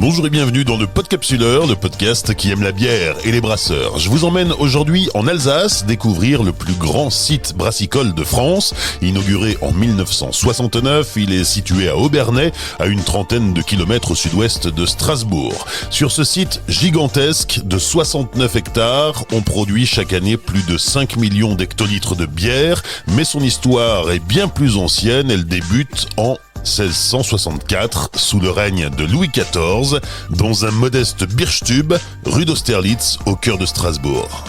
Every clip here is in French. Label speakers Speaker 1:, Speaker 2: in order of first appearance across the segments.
Speaker 1: Bonjour et bienvenue dans le Podcapsuleur, le podcast qui aime la bière et les brasseurs. Je vous emmène aujourd'hui en Alsace découvrir le plus grand site brassicole de France. Inauguré en 1969, il est situé à Obernai, à une trentaine de kilomètres au sud-ouest de Strasbourg. Sur ce site gigantesque de 69 hectares, on produit chaque année plus de 5 millions d'hectolitres de bière, mais son histoire est bien plus ancienne, elle débute en 1664, sous le règne de Louis XIV, dans un modeste Birchtube, rue d'Austerlitz, au cœur de Strasbourg.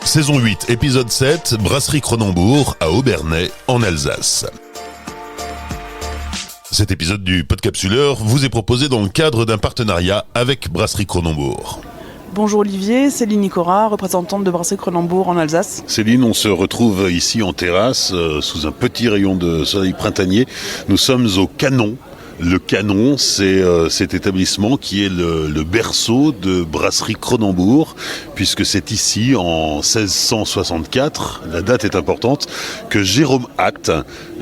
Speaker 1: Saison 8, épisode 7, Brasserie Cronenbourg, à Obernai, en Alsace. Cet épisode du Podcapsuleur vous est proposé dans le cadre d'un partenariat avec Brasserie Cronenbourg.
Speaker 2: Bonjour Olivier, Céline Nicora, représentante de Brasserie Cronenbourg en Alsace.
Speaker 1: Céline, on se retrouve ici en terrasse, sous un petit rayon de soleil printanier. Nous sommes au Canon. Le Canon, c'est cet établissement qui est le berceau de Brasserie Cronenbourg, puisque c'est ici, en 1664, la date est importante, que Jérôme Hatt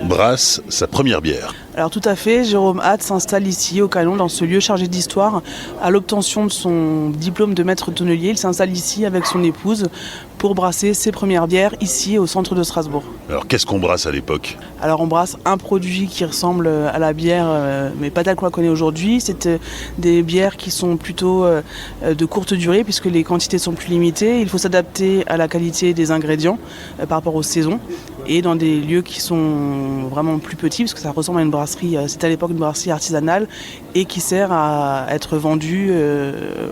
Speaker 1: brasse sa première bière.
Speaker 2: Alors tout à fait, Jérôme Hatt s'installe ici au Canon, dans ce lieu chargé d'histoire. À l'obtention de son diplôme de maître tonnelier, il s'installe ici avec son épouse pour brasser ses premières bières ici au centre de Strasbourg.
Speaker 1: Alors qu'est-ce qu'on brasse à l'époque ?
Speaker 2: Alors on brasse un produit qui ressemble à la bière, mais pas telle qu'on la connaît aujourd'hui. C'est des bières qui sont plutôt de courte durée puisque les quantités sont plus limitées. Il faut s'adapter à la qualité des ingrédients par rapport aux saisons et dans des lieux qui sont vraiment plus petits parce que ça ressemble à une brasserie, c'était à l'époque une brasserie artisanale et qui sert à être vendue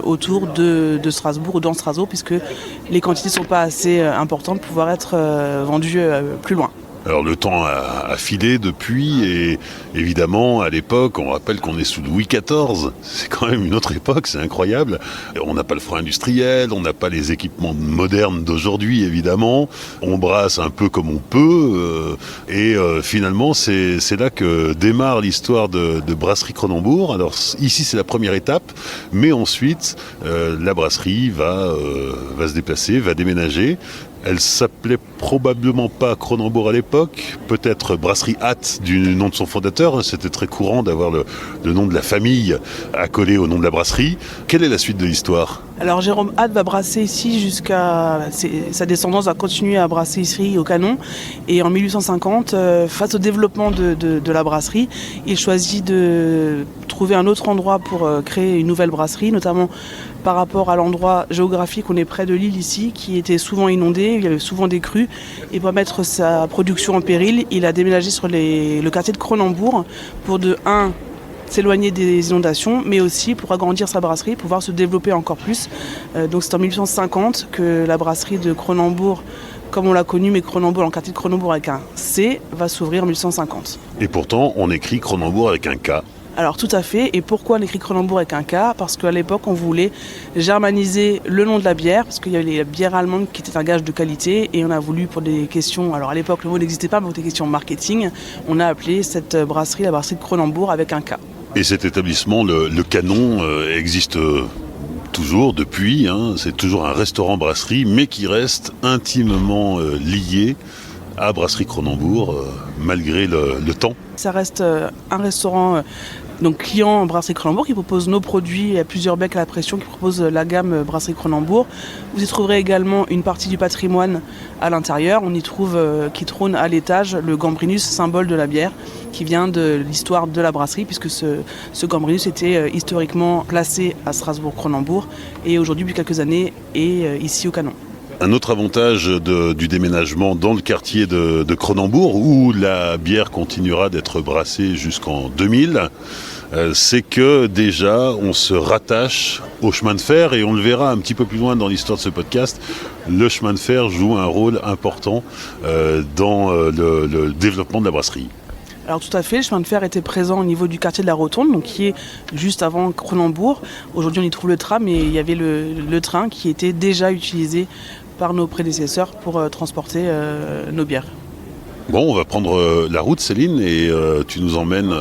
Speaker 2: autour de Strasbourg ou dans Strasbourg puisque les quantités ne sont pas assez importantes pour pouvoir être vendues plus loin.
Speaker 1: Alors le temps a filé depuis et évidemment à l'époque, on rappelle qu'on est sous Louis XIV, c'est quand même une autre époque, c'est incroyable. On n'a pas le frein industriel, on n'a pas les équipements modernes d'aujourd'hui évidemment, on brasse un peu comme on peut et finalement c'est là que démarre l'histoire de Brasserie Cronenbourg. Alors ici c'est la première étape, mais ensuite la brasserie va se déplacer, va déménager. Elle s'appelait probablement pas Cronenbourg à l'époque, peut-être Brasserie Hatt du nom de son fondateur. C'était très courant d'avoir le nom de la famille accolé au nom de la brasserie. Quelle est la suite de l'histoire ?
Speaker 2: Alors Jérôme Hatt va brasser ici jusqu'à... Sa descendance va continuer à brasser ici au Canon. Et en 1850, face au développement de la brasserie, il choisit de trouver un autre endroit pour créer une nouvelle brasserie, notamment par rapport à l'endroit géographique. On est près de l'île ici, qui était souvent inondée, il y avait souvent des crues. Et pour mettre sa production en péril, il a déménagé sur le quartier de Cronenbourg pour s'éloigner des inondations, mais aussi pour agrandir sa brasserie, pouvoir se développer encore plus. Donc c'est en 1850 que la brasserie de Cronenbourg, comme on l'a connue, mais Cronenbourg, en quartier de Cronenbourg avec un C, va s'ouvrir en 1850.
Speaker 1: Et pourtant, on écrit Cronenbourg avec un K.
Speaker 2: Alors tout à fait, et pourquoi on écrit Cronenbourg avec un K ? Parce qu'à l'époque on voulait germaniser le nom de la bière, parce qu'il y avait les bières allemandes qui étaient un gage de qualité, et on a voulu pour des questions, alors à l'époque le mot n'existait pas, mais pour des questions marketing, on a appelé cette brasserie la brasserie de Cronenbourg avec un K.
Speaker 1: Et cet établissement, le Canon, existe toujours depuis, c'est toujours un restaurant-brasserie, mais qui reste intimement lié à Brasserie Cronenbourg, malgré le temps.
Speaker 2: Ça reste un restaurant donc client Brasserie Cronenbourg qui propose nos produits. Il y a plusieurs becs à la pression qui proposent la gamme Brasserie Cronenbourg. Vous y trouverez également une partie du patrimoine à l'intérieur. On y trouve qui trône à l'étage le Gambrinus, symbole de la bière, qui vient de l'histoire de la brasserie, puisque ce Gambrinus était historiquement placé à Strasbourg-Cronenbourg et aujourd'hui, depuis quelques années, est ici au Canon.
Speaker 1: Un autre avantage du déménagement dans le quartier de Cronenbourg, où la bière continuera d'être brassée jusqu'en 2000, c'est que déjà on se rattache au chemin de fer, et on le verra un petit peu plus loin dans l'histoire de ce podcast. Le chemin de fer joue un rôle important dans le développement de la brasserie.
Speaker 2: Alors tout à fait, le chemin de fer était présent au niveau du quartier de la Rotonde, donc qui est juste avant Cronenbourg. Aujourd'hui on y trouve le tram, mais il y avait le train qui était déjà utilisé par nos prédécesseurs pour transporter nos bières.
Speaker 1: Bon, on va prendre la route, Céline, et tu nous emmènes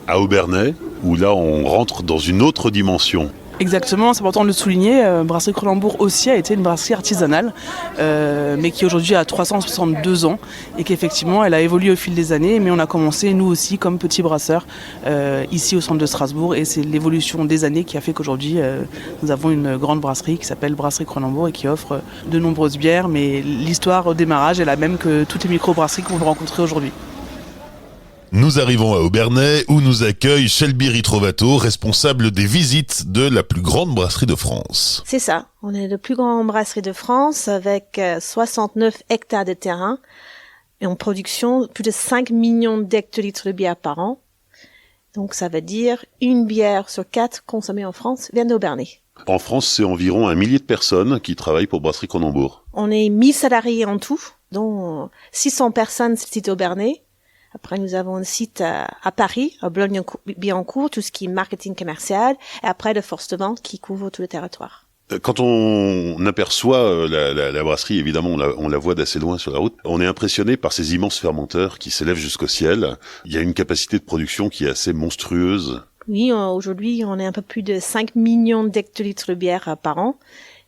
Speaker 1: à Obernai, où là on rentre dans une autre dimension.
Speaker 2: Exactement, c'est important de le souligner. Brasserie Cronenbourg aussi a été une brasserie artisanale, mais qui aujourd'hui a 362 ans et qu'effectivement elle a évolué au fil des années. Mais on a commencé nous aussi comme petits brasseurs ici au centre de Strasbourg et c'est l'évolution des années qui a fait qu'aujourd'hui nous avons une grande brasserie qui s'appelle Brasserie Cronenbourg et qui offre de nombreuses bières. Mais l'histoire au démarrage est la même que toutes les micro-brasseries qu'on peut rencontrer aujourd'hui.
Speaker 3: Nous arrivons à Obernai où nous accueille Shelby Ritrovato, responsable des visites de la plus grande brasserie de France.
Speaker 4: C'est ça, on est la plus grande brasserie de France avec 69 hectares de terrain et en production plus de 5 millions d'hectolitres de bière par an. Donc ça veut dire une bière sur 4 consommée en France vient d'Obernai.
Speaker 1: En France, c'est environ 1 millier de personnes qui travaillent pour Brasserie Cronenbourg.
Speaker 4: On est 1000 salariés en tout, dont 600 personnes sur le site Obernai. Après, nous avons un site à Paris, à Boulogne-Billancourt, tout ce qui est marketing commercial, et après le force de vente qui couvre tout le territoire.
Speaker 1: Quand on aperçoit la brasserie, évidemment, on la voit d'assez loin sur la route, on est impressionné par ces immenses fermenteurs qui s'élèvent jusqu'au ciel. Il y a une capacité de production qui est assez monstrueuse.
Speaker 4: Oui, aujourd'hui, on est un peu plus de 5 millions d'hectolitres de bière par an.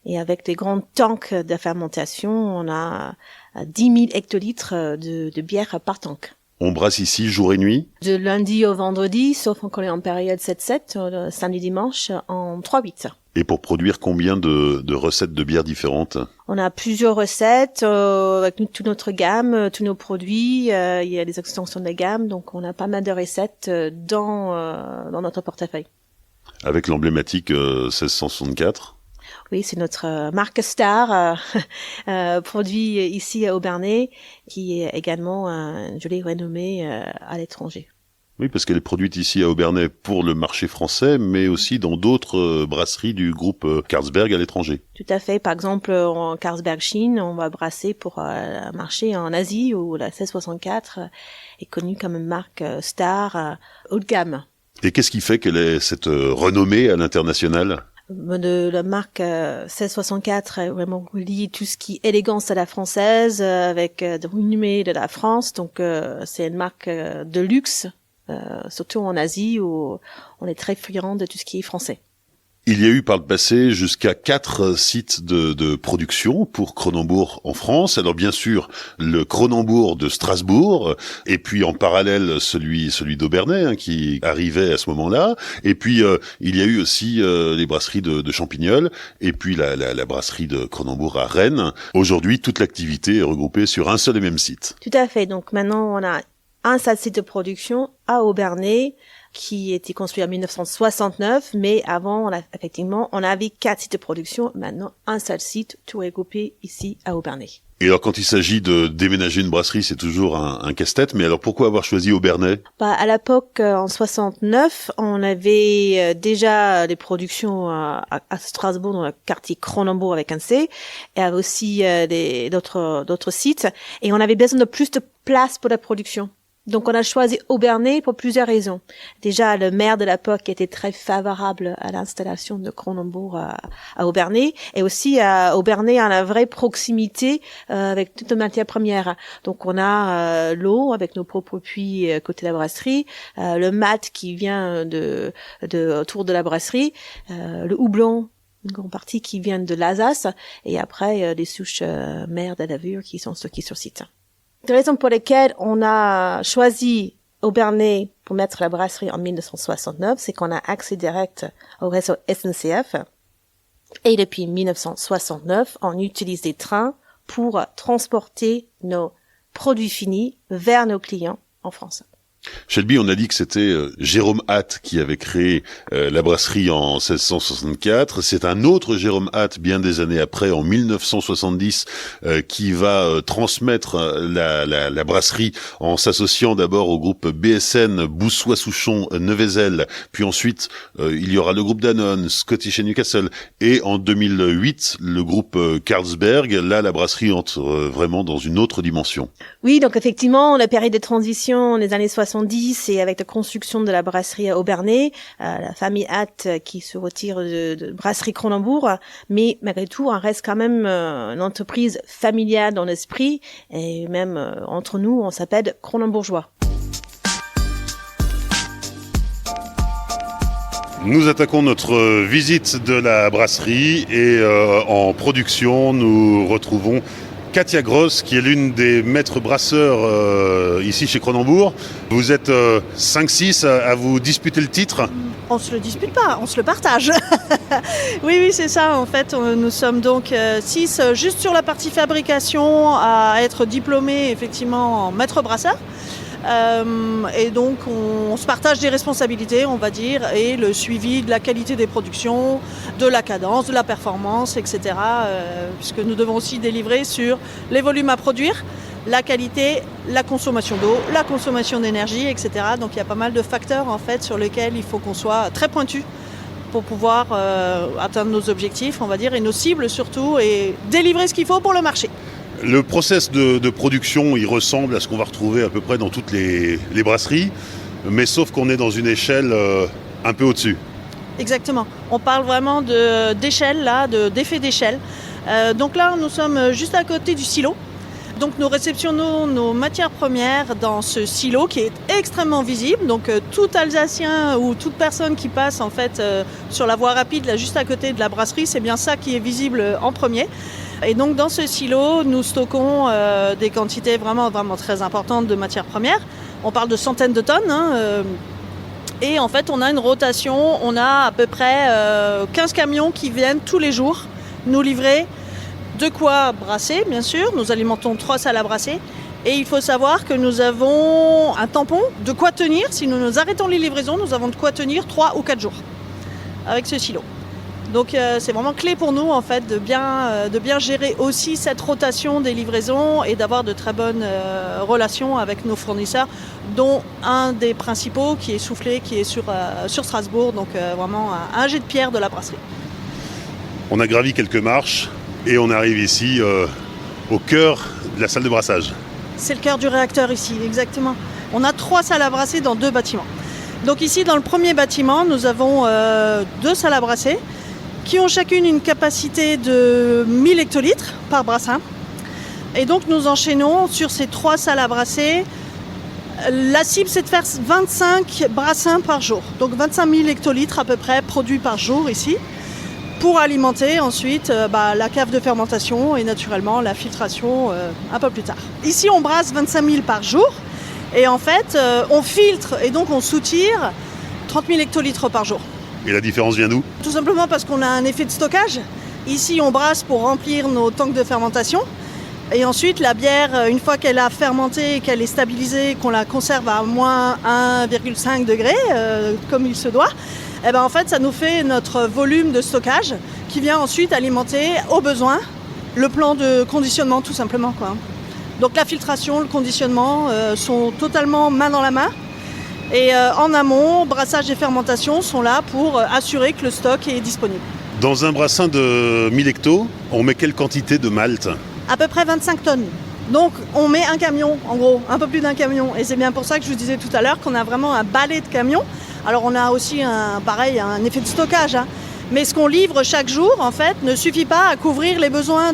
Speaker 4: Et avec des grands tanks de fermentation, on a 10 000 hectolitres de bière par tank.
Speaker 1: On brasse ici jour et nuit.
Speaker 4: De lundi au vendredi, sauf quand on est en période 7-7, samedi dimanche, en 3-8.
Speaker 1: Et pour produire combien de recettes de bières différentes?
Speaker 4: On a plusieurs recettes avec toute notre gamme, tous nos produits. Il y a des extensions de gamme, donc on a pas mal de recettes dans notre portefeuille.
Speaker 1: Avec l'emblématique 1664.
Speaker 4: Oui, c'est notre marque star, produit ici à Obernai, qui est également une jolie renommée à l'étranger.
Speaker 1: Oui, parce qu'elle est produite ici à Obernai pour le marché français, mais aussi dans d'autres brasseries du groupe Carlsberg à l'étranger.
Speaker 4: Tout à fait. Par exemple, en Carlsberg Chine, on va brasser pour un marché en Asie où la 1664 est connue comme une marque star haut de gamme.
Speaker 1: Et qu'est-ce qui fait qu'elle ait cette renommée à l'international ?
Speaker 4: La marque 1664 est vraiment liée tout ce qui est élégance à la française avec de renommée de la France. Donc c'est une marque de luxe, surtout en Asie où on est très friand de tout ce qui est français.
Speaker 1: Il y a eu par le passé jusqu'à 4 sites de production pour Cronenbourg en France. Alors bien sûr, le Cronenbourg de Strasbourg, et puis en parallèle celui d'Obernai qui arrivait à ce moment-là. Et puis il y a eu aussi les brasseries de Champignol, et puis la brasserie de Cronenbourg à Rennes. Aujourd'hui, toute l'activité est regroupée sur un seul et même site.
Speaker 4: Tout à fait. Donc maintenant, on a un seul site de production à Obernai, qui était construit en 1969, mais avant, on avait 4 sites de production, maintenant un seul site, tout regroupé ici à Obernai.
Speaker 1: Et alors, quand il s'agit de déménager une brasserie, c'est toujours un casse-tête, mais alors pourquoi avoir choisi Obernai ?
Speaker 4: À l'époque, en 69, on avait déjà des productions à Strasbourg, dans le quartier Cronenbourg avec un C, et aussi d'autres sites, et on avait besoin de plus de place pour la production. Donc on a choisi Obernai pour plusieurs raisons. Déjà, le maire de l'époque était très favorable à l'installation de Cronenbourg à Obernai, et aussi à Obernai à la vraie proximité avec toutes les matières premières. Donc on a l'eau avec nos propres puits côté de la brasserie, le malt qui vient de autour de la brasserie, le houblon, une grande partie qui vient de l'Alsace, et après des souches mères de levure qui sont stockées sur site. La raison pour laquelle on a choisi Obernai pour mettre la brasserie en 1969, c'est qu'on a accès direct au réseau SNCF. Et depuis 1969, on utilise des trains pour transporter nos produits finis vers nos clients en France.
Speaker 1: Shelby, on a dit que c'était Jérôme Hatt qui avait créé la brasserie en 1664. C'est un autre Jérôme Hatt, bien des années après, en 1970, qui va transmettre la brasserie en s'associant d'abord au groupe BSN, Boussois-Souchon, Nevezel, puis ensuite il y aura le groupe Danone, Scottish & Newcastle, et en 2008, le groupe Carlsberg. Là, la brasserie entre vraiment dans une autre dimension.
Speaker 4: Oui, donc effectivement, la période de transition, les années 70, et avec la construction de la brasserie à Obernai, la famille Hatt qui se retire de brasserie Cronenbourg, mais malgré tout, on reste quand même une entreprise familiale dans l'esprit, et même entre nous, on s'appelle Cronenbourgeois.
Speaker 1: Nous attaquons notre visite de la brasserie et en production, nous retrouvons Katia Gross, qui est l'une des maîtres brasseurs ici chez Cronenbourg. Vous êtes 5-6 à vous disputer le titre.
Speaker 5: On ne se le dispute pas, on se le partage. Oui, c'est ça. En fait, nous sommes donc 6 juste sur la partie fabrication à être diplômés effectivement en maître brasseur. Et donc on se partage des responsabilités, on va dire, et le suivi de la qualité des productions, de la cadence, de la performance, etc. Puisque nous devons aussi délivrer sur les volumes à produire, la qualité, la consommation d'eau, la consommation d'énergie, etc. Donc il y a pas mal de facteurs en fait sur lesquels il faut qu'on soit très pointu pour pouvoir atteindre nos objectifs, on va dire, et nos cibles surtout, et délivrer ce qu'il faut pour le marché.
Speaker 1: Le process de production, il ressemble à ce qu'on va retrouver à peu près dans toutes les brasseries, mais sauf qu'on est dans une échelle un peu au-dessus.
Speaker 5: Exactement. On parle vraiment d'échelle, là, d'effet d'échelle. Donc là, nous sommes juste à côté du silo. Donc nous réceptionnons nos matières premières dans ce silo qui est extrêmement visible. Donc tout Alsacien ou toute personne qui passe en fait sur la voie rapide là juste à côté de la brasserie, c'est bien ça qui est visible en premier. Et donc dans ce silo, nous stockons des quantités vraiment très importantes de matières premières. On parle de centaines de tonnes. Et en fait, on a une rotation. On a à peu près 15 camions qui viennent tous les jours nous livrer de quoi brasser, bien sûr. Nous alimentons 3 salles à brasser. Et il faut savoir que nous avons un tampon de quoi tenir. Si nous arrêtons les livraisons, nous avons de quoi tenir 3 ou 4 jours avec ce silo. Donc c'est vraiment clé pour nous en fait de bien gérer aussi cette rotation des livraisons et d'avoir de très bonnes relations avec nos fournisseurs, dont un des principaux qui est Soufflé, qui est sur Strasbourg, donc vraiment un jet de pierre de la brasserie.
Speaker 1: On a gravi quelques marches et on arrive ici au cœur de la salle de brassage.
Speaker 5: C'est le cœur du réacteur ici, exactement. On a 3 salles à brasser dans 2 bâtiments. Donc ici dans le premier bâtiment, nous avons 2 salles à brasser, qui ont chacune une capacité de 1000 hectolitres par brassin. Et donc nous enchaînons sur ces 3 salles à brasser. La cible, c'est de faire 25 brassins par jour. Donc 25 000 hectolitres à peu près produits par jour ici, pour alimenter ensuite la cave de fermentation et naturellement la filtration un peu plus tard. Ici, on brasse 25 000 par jour et en fait, on filtre et donc on soutire 30 000 hectolitres par jour.
Speaker 1: Et la différence vient d'où ?
Speaker 5: Tout simplement parce qu'on a un effet de stockage. Ici, on brasse pour remplir nos tanks de fermentation. Et ensuite, la bière, une fois qu'elle a fermenté, qu'elle est stabilisée, qu'on la conserve à moins 1,5 degré, comme il se doit, en fait, ça nous fait notre volume de stockage qui vient ensuite alimenter, au besoin, le plan de conditionnement, tout simplement, quoi. Donc la filtration, le conditionnement sont totalement main dans la main. Et en amont, brassage et fermentation sont là pour assurer que le stock est disponible.
Speaker 1: Dans un brassin de 1000 hectos, on met quelle quantité de malt ?
Speaker 5: À peu près 25 tonnes. Donc on met un camion, en gros, un peu plus d'un camion. Et c'est bien pour ça que je vous disais tout à l'heure qu'on a vraiment un balai de camions. Alors on a aussi un effet de stockage. Mais ce qu'on livre chaque jour, en fait, ne suffit pas à couvrir les besoins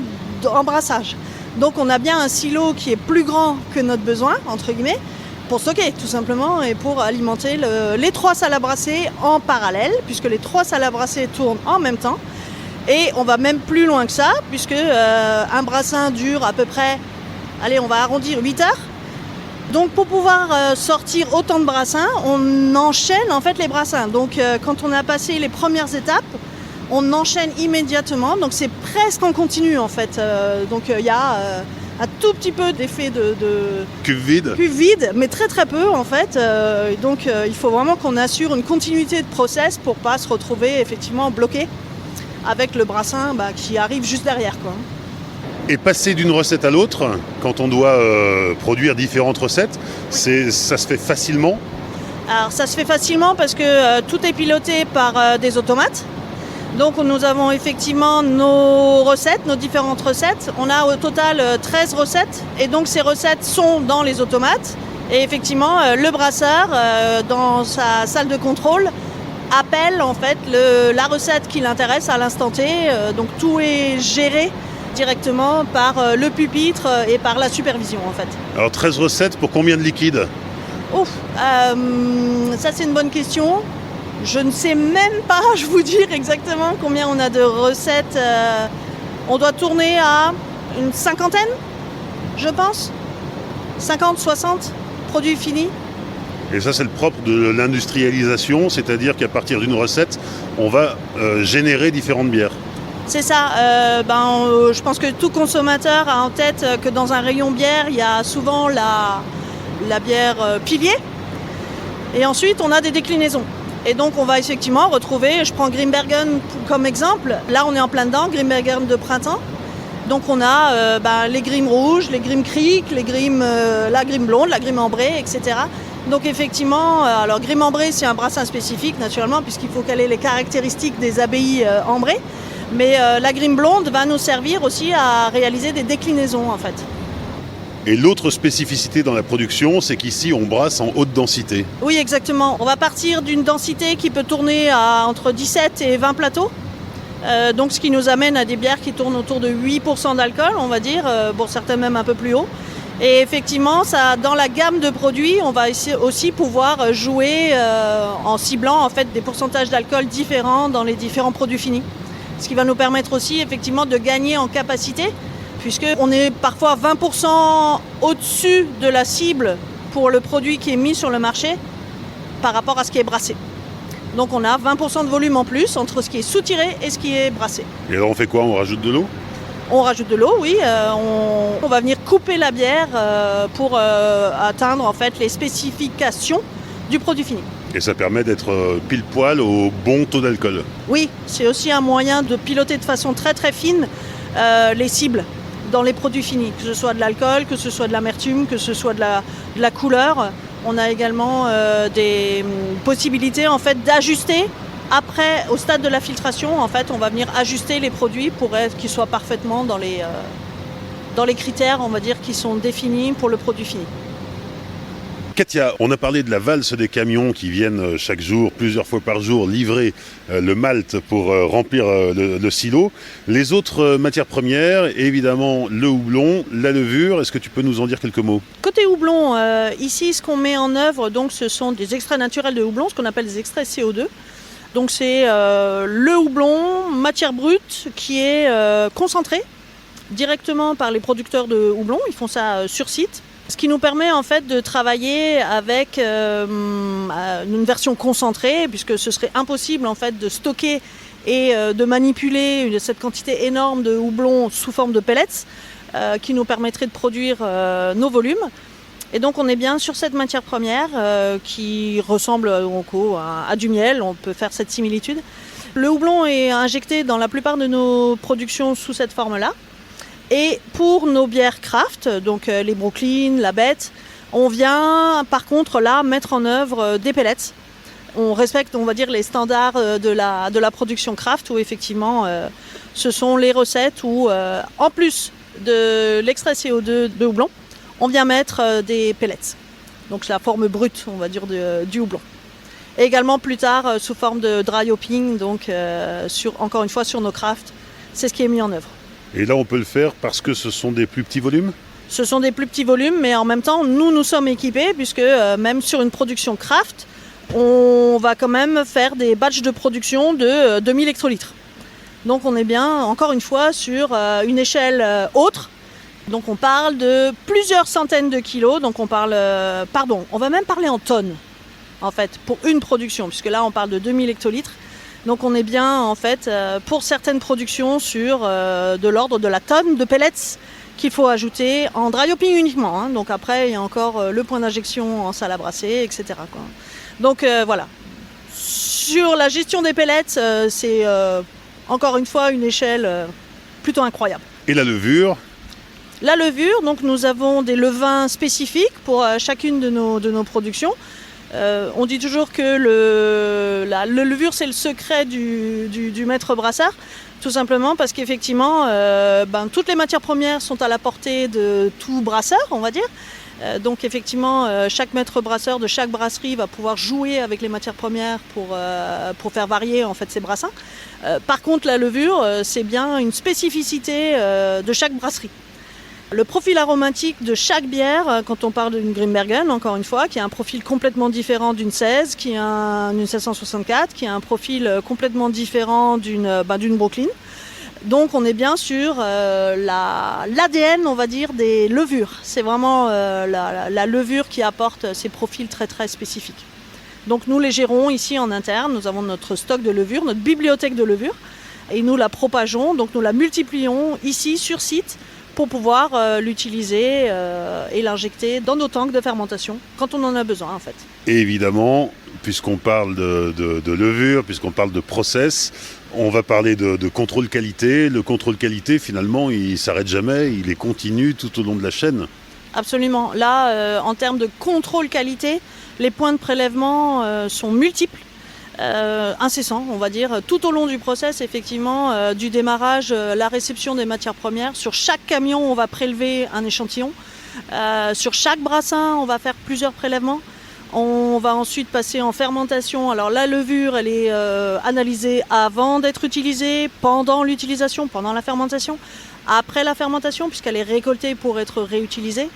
Speaker 5: en brassage. Donc on a bien un silo qui est plus grand que notre besoin, entre guillemets, pour stocker tout simplement et pour alimenter les 3 salles à brasser en parallèle, puisque les 3 salles à brasser tournent en même temps. Et on va même plus loin que ça, puisque un brassin dure à peu près, on va arrondir 8 heures. Donc pour pouvoir sortir autant de brassins, on enchaîne en fait les brassins. Donc quand on a passé les premières étapes, on enchaîne immédiatement. Donc c'est presque en continu en fait. Donc il y a un tout petit peu d'effet de
Speaker 1: cuve vide,
Speaker 5: mais très très peu en fait. Donc il faut vraiment qu'on assure une continuité de process pour pas se retrouver effectivement bloqué avec le brassin qui arrive juste derrière, quoi.
Speaker 1: Et passer d'une recette à l'autre, quand on doit produire différentes recettes, ça se fait facilement ?
Speaker 5: Alors ça se fait facilement parce que tout est piloté par des automates. Donc nous avons effectivement nos recettes, nos différentes recettes. On a au total 13 recettes et donc ces recettes sont dans les automates. Et effectivement, le brasseur, dans sa salle de contrôle, appelle en fait la recette qui l'intéresse à l'instant T. Donc tout est géré directement par le pupitre et par la supervision en fait.
Speaker 1: Alors 13 recettes pour combien de liquide ?
Speaker 5: Ça c'est une bonne question. Je ne sais même pas, je vous dire exactement combien on a de recettes. On doit tourner à une cinquantaine, je pense. 50, 60 produits finis.
Speaker 1: Et ça, c'est le propre de l'industrialisation, c'est-à-dire qu'à partir d'une recette, on va générer différentes bières.
Speaker 5: C'est ça. Je pense que tout consommateur a en tête que dans un rayon bière, il y a souvent la bière pilier. Et ensuite, on a des déclinaisons. Et donc, on va effectivement retrouver, je prends Grimbergen comme exemple. Là, on est en plein dedans, Grimbergen de printemps. Donc, on a les Grimm rouges, les Grimm Creek, la Grimm blonde, la Grimm ambrée, etc. Donc, effectivement, alors Grimm ambrée, c'est un brassin spécifique, naturellement, puisqu'il faut qu'elle ait les caractéristiques des abbayes ambrées. Mais la Grimm blonde va nous servir aussi à réaliser des déclinaisons, en fait.
Speaker 1: Et l'autre spécificité dans la production, c'est qu'ici, on brasse en haute densité.
Speaker 5: Oui, exactement. On va partir d'une densité qui peut tourner à entre 17 et 20 plateaux. Donc, ce qui nous amène à des bières qui tournent autour de 8% d'alcool, on va dire, pour certains même un peu plus haut. Et effectivement, dans la gamme de produits, on va aussi pouvoir jouer en ciblant en fait, des pourcentages d'alcool différents dans les différents produits finis. Ce qui va nous permettre aussi effectivement de gagner en capacité, puisqu'on est parfois 20% au-dessus de la cible pour le produit qui est mis sur le marché par rapport à ce qui est brassé. Donc on a 20% de volume en plus entre ce qui est soutiré et ce qui est brassé.
Speaker 1: Et alors on fait quoi? On rajoute de l'eau?
Speaker 5: On rajoute de l'eau, oui. On va venir couper la bière pour atteindre en fait les spécifications du produit fini.
Speaker 1: Et ça permet d'être pile poil au bon taux d'alcool.
Speaker 5: Oui, c'est aussi un moyen de piloter de façon très très fine les cibles dans les produits finis, que ce soit de l'alcool, que ce soit de l'amertume, que ce soit de la couleur. On a également des possibilités en fait d'ajuster. Après, au stade de la filtration, en fait, on va venir ajuster les produits pour qu'ils soient parfaitement dans les critères, on va dire, qui sont définis pour le produit fini.
Speaker 1: Katia, on a parlé de la valse des camions qui viennent chaque jour, plusieurs fois par jour, livrer le malt pour remplir le silo. Les autres matières premières, évidemment le houblon, la levure, est-ce que tu peux nous en dire quelques mots?
Speaker 5: Côté houblon, ici, ce qu'on met en œuvre, donc, ce sont des extraits naturels de houblon, ce qu'on appelle des extraits CO2. Donc c'est le houblon, matière brute, qui est concentrée directement par les producteurs de houblon. Ils font ça sur site. Ce qui nous permet en fait de travailler avec une version concentrée, puisque ce serait impossible en fait de stocker et de manipuler cette quantité énorme de houblon sous forme de pellets, qui nous permettrait de produire nos volumes. Et donc on est bien sur cette matière première qui ressemble à du miel, on peut faire cette similitude. Le houblon est injecté dans la plupart de nos productions sous cette forme-là. Et pour nos bières craft, donc les Brooklyn, la Bête, on vient par contre là mettre en œuvre des pellets. On respecte, on va dire, les standards de la production craft où effectivement ce sont les recettes où en plus de l'extrait CO2 de houblon, on vient mettre des pellets. Donc c'est la forme brute, on va dire, du houblon. Et également plus tard sous forme de dry hopping, donc encore une fois sur nos crafts, c'est ce qui est mis en œuvre.
Speaker 1: Et là on peut le faire parce que ce sont des plus petits volumes?
Speaker 5: Ce sont des plus petits volumes, mais en même temps, nous sommes équipés, puisque même sur une production craft, on va quand même faire des batchs de production de 2000 hectolitres. Donc on est bien, encore une fois, sur une échelle autre. Donc on parle de plusieurs centaines de kilos, donc on va même parler en tonnes, en fait, pour une production, puisque là on parle de 2000 hectolitres. Donc on est bien, en fait, pour certaines productions sur de l'ordre de la tonne de pellets qu'il faut ajouter en dry hopping uniquement. Hein. Donc après, il y a encore le point d'injection en salle à brasser, etc. quoi. Donc voilà. Sur la gestion des pellets, c'est encore une fois une échelle plutôt incroyable.
Speaker 1: Et la levure?
Speaker 5: La levure, donc nous avons des levains spécifiques pour chacune de nos productions. On dit toujours que la levure c'est le secret du maître brasseur, tout simplement parce qu'effectivement toutes les matières premières sont à la portée de tout brasseur, on va dire. Donc effectivement chaque maître brasseur de chaque brasserie va pouvoir jouer avec les matières premières pour faire varier en fait ses brassins. Par contre la levure c'est bien une spécificité de chaque brasserie. Le profil aromatique de chaque bière, quand on parle d'une Grimbergen, encore une fois, qui a un profil complètement différent d'une 16, qui a une 1664, qui a un profil complètement différent d'une Brooklyn. Donc on est bien sur l'ADN, on va dire, des levures. C'est vraiment la levure qui apporte ces profils très très spécifiques. Donc nous les gérons ici en interne, nous avons notre stock de levure, notre bibliothèque de levure, et nous la propageons, donc nous la multiplions ici sur site pour pouvoir l'utiliser et l'injecter dans nos tanks de fermentation quand on en a besoin en fait.
Speaker 1: Et évidemment, puisqu'on parle de levure, puisqu'on parle de process, on va parler de contrôle qualité. Le contrôle qualité, finalement, il ne s'arrête jamais, il est continu tout au long de la chaîne.
Speaker 5: Absolument. Là, en termes de contrôle qualité, les points de prélèvement sont multiples, incessants, on va dire, tout au long du process, effectivement, du démarrage, la réception des matières premières. Sur chaque camion, on va prélever un échantillon. Sur chaque brassin, on va faire plusieurs prélèvements. On va ensuite passer en fermentation. Alors la levure, elle est analysée avant d'être utilisée, pendant l'utilisation, pendant la fermentation, après la fermentation, puisqu'elle est récoltée pour être réutilisée.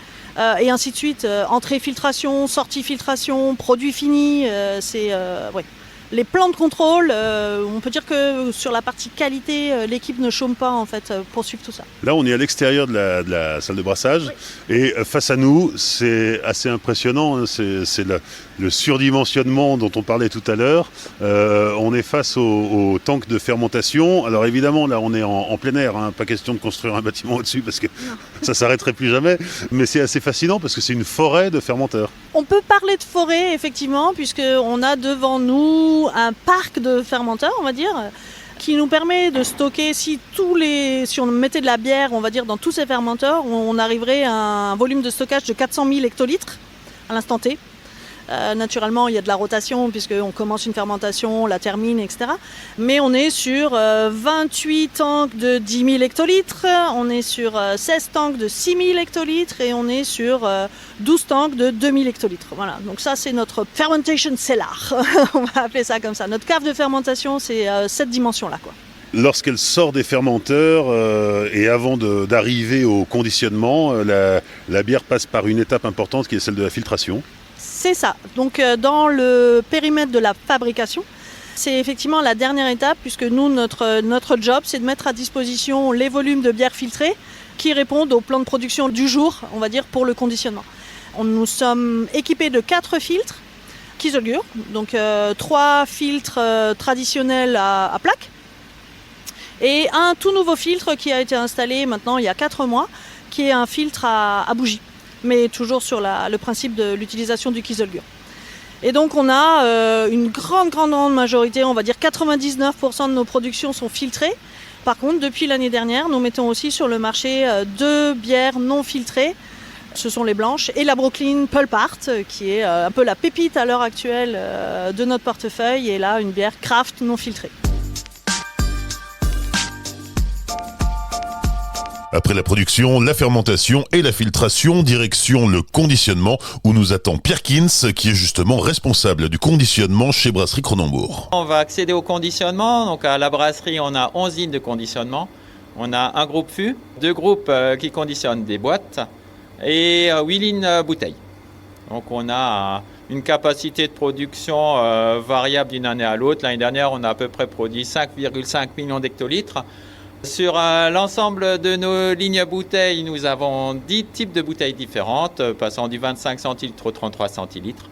Speaker 5: Et ainsi de suite, entrée filtration, sortie filtration, produit fini, ouais. Les plans de contrôle, on peut dire que sur la partie qualité, l'équipe ne chôme pas en fait pour suivre tout ça.
Speaker 1: Là, on est à l'extérieur de la salle de brassage, oui. Et face à nous, c'est assez impressionnant, hein, c'est le surdimensionnement dont on parlait tout à l'heure. On est face au tank de fermentation. Alors évidemment, là, on est en plein air, hein, pas question de construire un bâtiment au-dessus parce que ça s'arrêterait plus jamais. Mais c'est assez fascinant parce que c'est une forêt de fermenteurs.
Speaker 5: On peut parler de forêt, effectivement, puisqu'on a devant nous un parc de fermenteurs, on va dire, qui nous permet de stocker, si on mettait de la bière, on va dire, dans tous ces fermenteurs, on arriverait à un volume de stockage de 400 000 hectolitres à l'instant T. Naturellement, il y a de la rotation puisqu'on commence une fermentation, on la termine, etc. Mais on est sur 28 tanks de 10 000 hectolitres, on est sur 16 tanks de 6 000 hectolitres et on est sur 12 tanks de 2 000 hectolitres. Voilà. Donc ça, c'est notre fermentation cellar, on va appeler ça comme ça. Notre cave de fermentation, c'est cette dimension-là, quoi.
Speaker 1: Lorsqu'elle sort des fermenteurs et avant d'arriver au conditionnement, la bière passe par une étape importante qui est celle de la filtration.
Speaker 5: C'est ça. Donc dans le périmètre de la fabrication, c'est effectivement la dernière étape puisque nous, notre job, c'est de mettre à disposition les volumes de bière filtrée qui répondent au plan de production du jour, on va dire, pour le conditionnement. Nous sommes équipés de 4 filtres Kieselguhr, donc 3 filtres traditionnels à plaque et un tout nouveau filtre qui a été installé maintenant il y a 4 mois, qui est un filtre à bougie, mais toujours sur le principe de l'utilisation du Kieselguhr. Et donc on a une grande majorité, on va dire 99% de nos productions sont filtrées. Par contre, depuis l'année dernière, nous mettons aussi sur le marché 2 bières non filtrées. Ce sont les blanches et la Brooklyn Pulp Art, qui est un peu la pépite à l'heure actuelle de notre portefeuille, et là une bière craft non filtrée.
Speaker 3: Après la production, la fermentation et la filtration, direction le conditionnement où nous attend Pierre Kins, qui est justement responsable du conditionnement chez Brasserie Cronenbourg.
Speaker 6: On va accéder au conditionnement. Donc à la brasserie, on a 11 lignes de conditionnement. On a un groupe fût, 2 groupes qui conditionnent des boîtes et 8 lignes bouteilles. Donc on a une capacité de production variable d'une année à l'autre. L'année dernière, on a à peu près produit 5,5 millions d'hectolitres. Sur l'ensemble de nos lignes bouteilles, nous avons 10 types de bouteilles différentes, passant du 25 centilitres au 33 centilitres.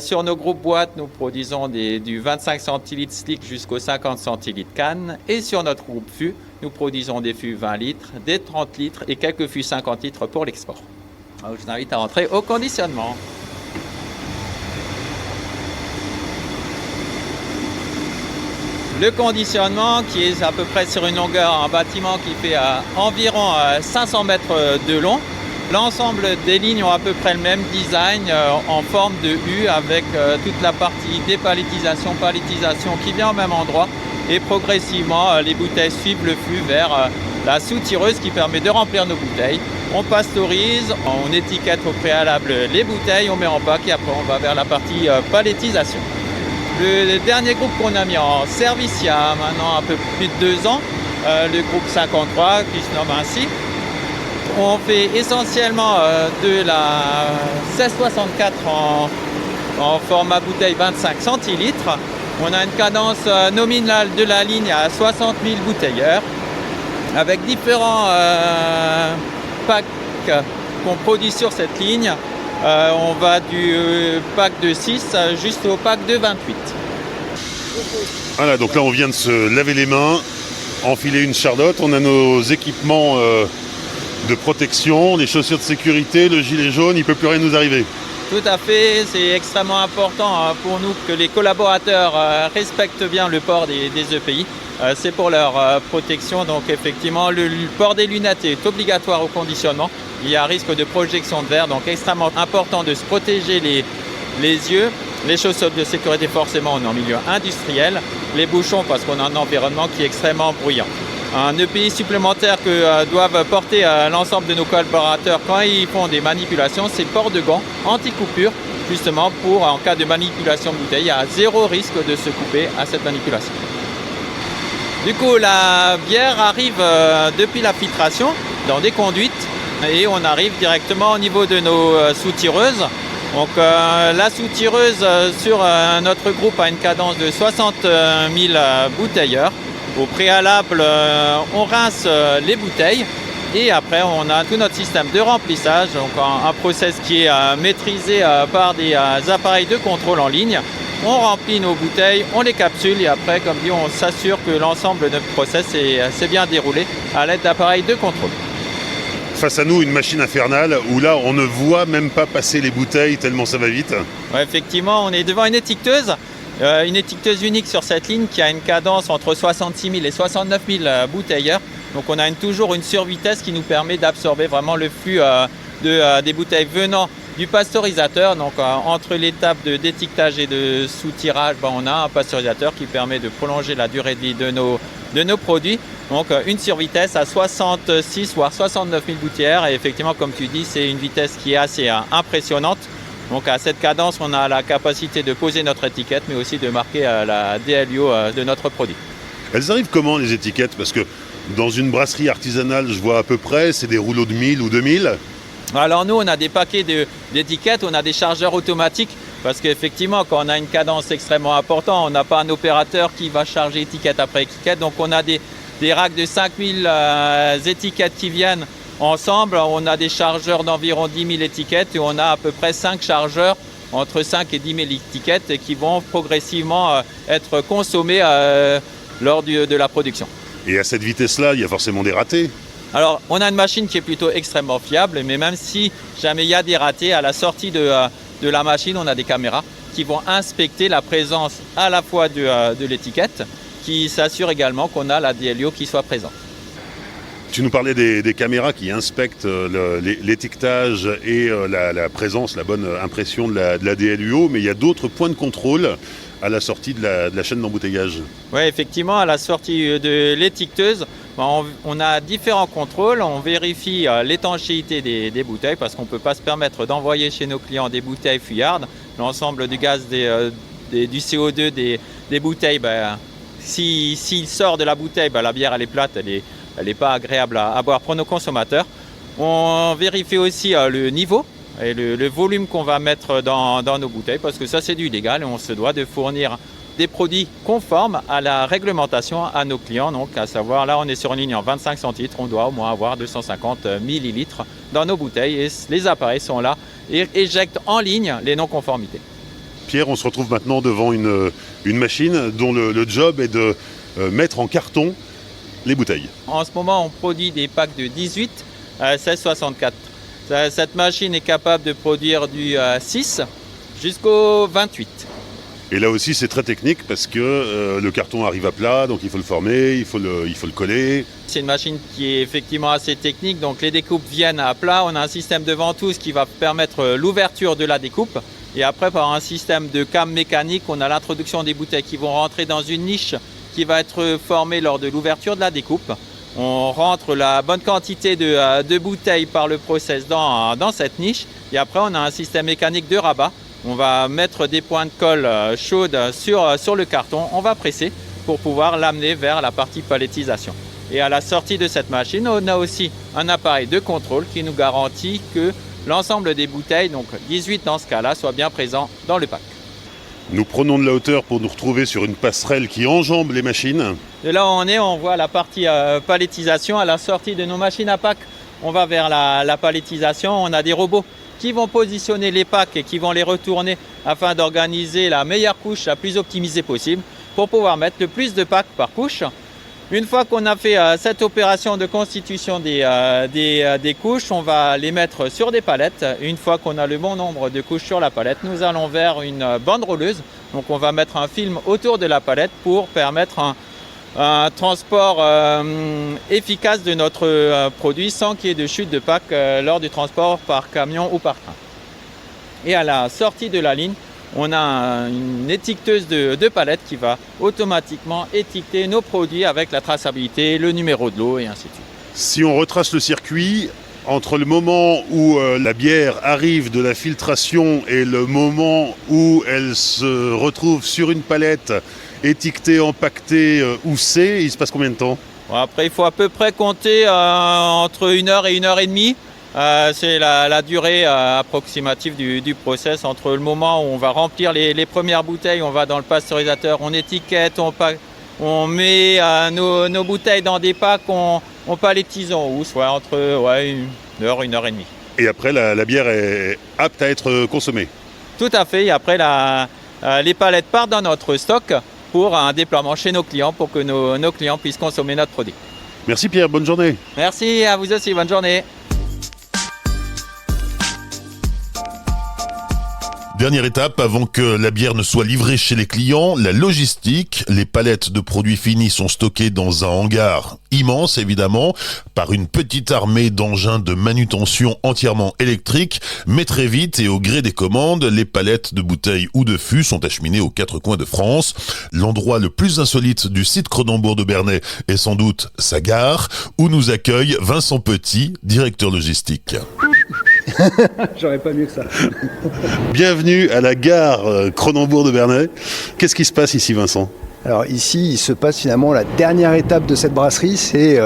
Speaker 6: Sur nos groupes boîtes, nous produisons du 25 centilitres slick jusqu'au 50 centilitres canne. Et sur notre groupe fût, nous produisons des fûts 20 litres, des 30 litres et quelques fûts 50 litres pour l'export. Je vous invite à rentrer au conditionnement. Le conditionnement qui est à peu près sur une longueur, un bâtiment qui fait environ 500 mètres de long. L'ensemble des lignes ont à peu près le même design en forme de U avec toute la partie dépalettisation, palettisation qui vient au même endroit. Et progressivement, les bouteilles suivent le flux vers la sous-tireuse qui permet de remplir nos bouteilles. On pasteurise, on étiquette au préalable les bouteilles, on met en bac et après on va vers la partie palettisation. Le dernier groupe qu'on a mis en service il y a maintenant un peu plus de 2 ans, le groupe 53 qui se nomme ainsi. On fait essentiellement de la 1664 en format bouteille 25 centilitres. On a une cadence nominale de la ligne à 60 000 bouteilles heure, avec différents packs qu'on produit sur cette ligne. On va du pack de 6 jusqu'au pack de 28.
Speaker 1: Voilà, donc là on vient de se laver les mains, enfiler une charlotte, on a nos équipements de protection, les chaussures de sécurité, le gilet jaune, il ne peut plus rien nous arriver.
Speaker 6: Tout à fait, c'est extrêmement important pour nous que les collaborateurs respectent bien le port des EPI. C'est pour leur protection, donc effectivement le port des lunettes est obligatoire au conditionnement. Il y a risque de projection de verre, donc extrêmement important de se protéger les yeux. Les chaussures de sécurité, forcément, on est en milieu industriel. Les bouchons, parce qu'on a un environnement qui est extrêmement bruyant. Un EPI supplémentaire que doivent porter l'ensemble de nos collaborateurs quand ils font des manipulations, c'est port de gants anti-coupure, justement pour, en cas de manipulation de bouteille, il y a zéro risque de se couper à cette manipulation. Du coup, la bière arrive depuis la filtration dans des conduites et on arrive directement au niveau de nos soutireuses. Donc la soutireuse sur notre groupe a une cadence de 60 000 bouteilles heure. Au préalable, on rince les bouteilles et après on a tout notre système de remplissage, donc un process qui est maîtrisé par des appareils de contrôle en ligne. On remplit nos bouteilles, on les capsule et après, comme dit, on s'assure que l'ensemble de notre process s'est bien déroulé à l'aide d'appareils de contrôle.
Speaker 1: Face à nous, une machine infernale où là, on ne voit même pas passer les bouteilles tellement ça va vite.
Speaker 6: Ouais, effectivement, on est devant une étiqueteuse unique sur cette ligne qui a une cadence entre 66 000 et 69 000 bouteilles heure. Donc on a toujours une survitesse qui nous permet d'absorber vraiment le flux des bouteilles venant du pasteurisateur. Donc entre l'étape d'étiquetage et de sous-tirage, on a un pasteurisateur qui permet de prolonger la durée de vie de nos produits. Donc une survitesse à 66 voire 69 000 bouteilles heure. Et effectivement, comme tu dis, c'est une vitesse qui est assez impressionnante. Donc à cette cadence, on a la capacité de poser notre étiquette, mais aussi de marquer la DLIO de notre produit.
Speaker 1: Elles arrivent comment les étiquettes? Parce que dans une brasserie artisanale, je vois à peu près, c'est des rouleaux de 1000 ou 2000. Alors
Speaker 6: nous, on a des paquets d'étiquettes, on a des chargeurs automatiques, parce qu'effectivement, quand on a une cadence extrêmement importante, on n'a pas un opérateur qui va charger étiquette après étiquette. Donc on a des racks de 5000 étiquettes qui viennent ensemble. On a des chargeurs d'environ 10 000 étiquettes et on a à peu près 5 chargeurs entre 5 et 10 000 étiquettes qui vont progressivement être consommées lors de la production.
Speaker 1: Et à cette vitesse-là, il y a forcément des ratés.
Speaker 6: Alors, on a une machine qui est plutôt extrêmement fiable, mais même si jamais il y a des ratés, à la sortie de la machine, on a des caméras qui vont inspecter la présence à la fois de l'étiquette, qui s'assure également qu'on a la DLIO qui soit présente.
Speaker 1: Tu nous parlais des caméras qui inspectent l'étiquetage et la présence, la bonne impression de la DLUO, mais il y a d'autres points de contrôle à la sortie de la chaîne d'embouteillage.
Speaker 6: Oui, effectivement, à la sortie de l'étiqueteuse, on a différents contrôles. On vérifie l'étanchéité des bouteilles parce qu'on ne peut pas se permettre d'envoyer chez nos clients des bouteilles fuyardes. L'ensemble du gaz, du CO2 des bouteilles, s'il sort de la bouteille, la bière elle est plate, elle n'est pas agréable à boire pour nos consommateurs. On vérifie aussi le niveau et le volume qu'on va mettre dans nos bouteilles parce que ça c'est du légal et on se doit de fournir des produits conformes à la réglementation à nos clients. Donc à savoir, là on est sur une ligne en 25 centilitres, on doit au moins avoir 250 millilitres dans nos bouteilles et les appareils sont là et éjectent en ligne les non-conformités.
Speaker 1: Pierre, on se retrouve maintenant devant une machine dont le job est de mettre en carton les bouteilles.
Speaker 6: En ce moment, on produit des packs de 18 à 1664. Cette machine est capable de produire du 6 jusqu'au 28.
Speaker 1: Et là aussi, c'est très technique parce que le carton arrive à plat, donc il faut le former, il faut le coller.
Speaker 6: C'est une machine qui est effectivement assez technique, donc les découpes viennent à plat. On a un système de ventouse qui va permettre l'ouverture de la découpe. Et après, par un système de cam mécanique, on a l'introduction des bouteilles qui vont rentrer dans une niche qui va être formée lors de l'ouverture de la découpe. On rentre la bonne quantité de bouteilles par le process dans cette niche. Et après, on a un système mécanique de rabat. On va mettre des points de colle chaudes sur le carton. On va presser pour pouvoir l'amener vers la partie palettisation. Et à la sortie de cette machine, on a aussi un appareil de contrôle qui nous garantit que l'ensemble des bouteilles, donc 18 dans ce cas-là, soient bien présents dans le pack.
Speaker 1: Nous prenons de la hauteur pour nous retrouver sur une passerelle qui enjambe les machines.
Speaker 6: De là où on est, on voit la partie palettisation. À la sortie de nos machines à pack, on va vers la palettisation. On a des robots qui vont positionner les packs et qui vont les retourner afin d'organiser la meilleure couche la plus optimisée possible pour pouvoir mettre le plus de packs par couche. Une fois qu'on a fait cette opération de constitution des couches, on va les mettre sur des palettes. Une fois qu'on a le bon nombre de couches sur la palette, nous allons vers une bande rouleuse. Donc on va mettre un film autour de la palette pour permettre un transport efficace de notre produit sans qu'il y ait de chute de pack lors du transport par camion ou par train. Et à la sortie de la ligne, on a une étiqueteuse de palettes qui va automatiquement étiqueter nos produits avec la traçabilité, le numéro de lot et ainsi de suite.
Speaker 1: Si on retrace le circuit, entre le moment où la bière arrive de la filtration et le moment où elle se retrouve sur une palette étiquetée, empaquetée ou C, il se passe combien de temps ?
Speaker 6: Bon, après, il faut à peu près compter entre 1 heure et 1 heure et demie. C'est la durée approximative du process entre le moment où on va remplir les premières bouteilles, on va dans le pasteurisateur, on étiquette, on met nos bouteilles dans des packs, on palettise en housse, entre 1 heure, 1 heure et demie.
Speaker 1: Et après, la bière est apte à être consommée.
Speaker 6: Tout à fait, et après les palettes partent dans notre stock pour un déploiement chez nos clients pour que nos clients puissent consommer notre produit.
Speaker 1: Merci Pierre, bonne journée.
Speaker 6: Merci à vous aussi, bonne journée.
Speaker 3: Dernière étape avant que la bière ne soit livrée chez les clients, la logistique. Les palettes de produits finis sont stockées dans un hangar immense, évidemment, par une petite armée d'engins de manutention entièrement électriques. Mais très vite et au gré des commandes, les palettes de bouteilles ou de fûts sont acheminées aux 4 coins de France. L'endroit le plus insolite du site Cronenbourg de Bernay est sans doute sa gare, où nous accueille Vincent Petit, directeur logistique.
Speaker 7: J'aurais pas mieux que ça.
Speaker 1: Bienvenue à la gare Cronenbourg de Bernay. Qu'est-ce qui se passe ici, Vincent ?
Speaker 7: Alors ici, il se passe finalement la dernière étape de cette brasserie, c'est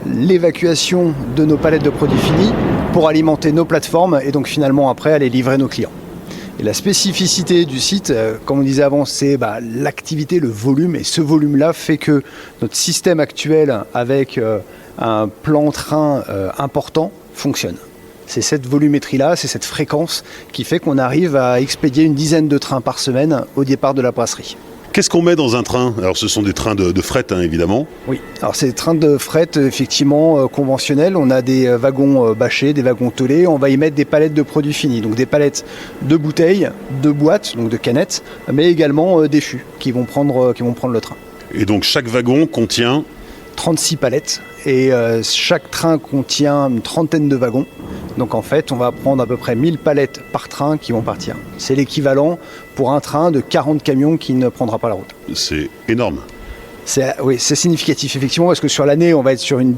Speaker 7: l'évacuation de nos palettes de produits finis pour alimenter nos plateformes et donc finalement après aller livrer nos clients. Et la spécificité du site, comme on disait avant, c'est l'activité, le volume. Et ce volume-là fait que notre système actuel avec un plan train important fonctionne. C'est cette volumétrie-là, c'est cette fréquence qui fait qu'on arrive à expédier une dizaine de trains par semaine au départ de la brasserie.
Speaker 1: Qu'est-ce qu'on met dans un train ? Alors ce sont des trains de fret, évidemment.
Speaker 7: Oui, alors c'est des trains de fret effectivement conventionnels. On a des wagons bâchés, des wagons tolés. On va y mettre des palettes de produits finis, donc des palettes de bouteilles, de boîtes, donc de canettes, mais également des fûts qui vont prendre le train.
Speaker 1: Et donc chaque wagon contient
Speaker 7: 36 palettes et chaque train contient une trentaine de wagons. Donc en fait, on va prendre à peu près 1000 palettes par train qui vont partir. C'est l'équivalent pour un train de 40 camions qui ne prendra pas la route.
Speaker 1: C'est énorme.
Speaker 7: C'est significatif effectivement parce que sur l'année, on va être sur une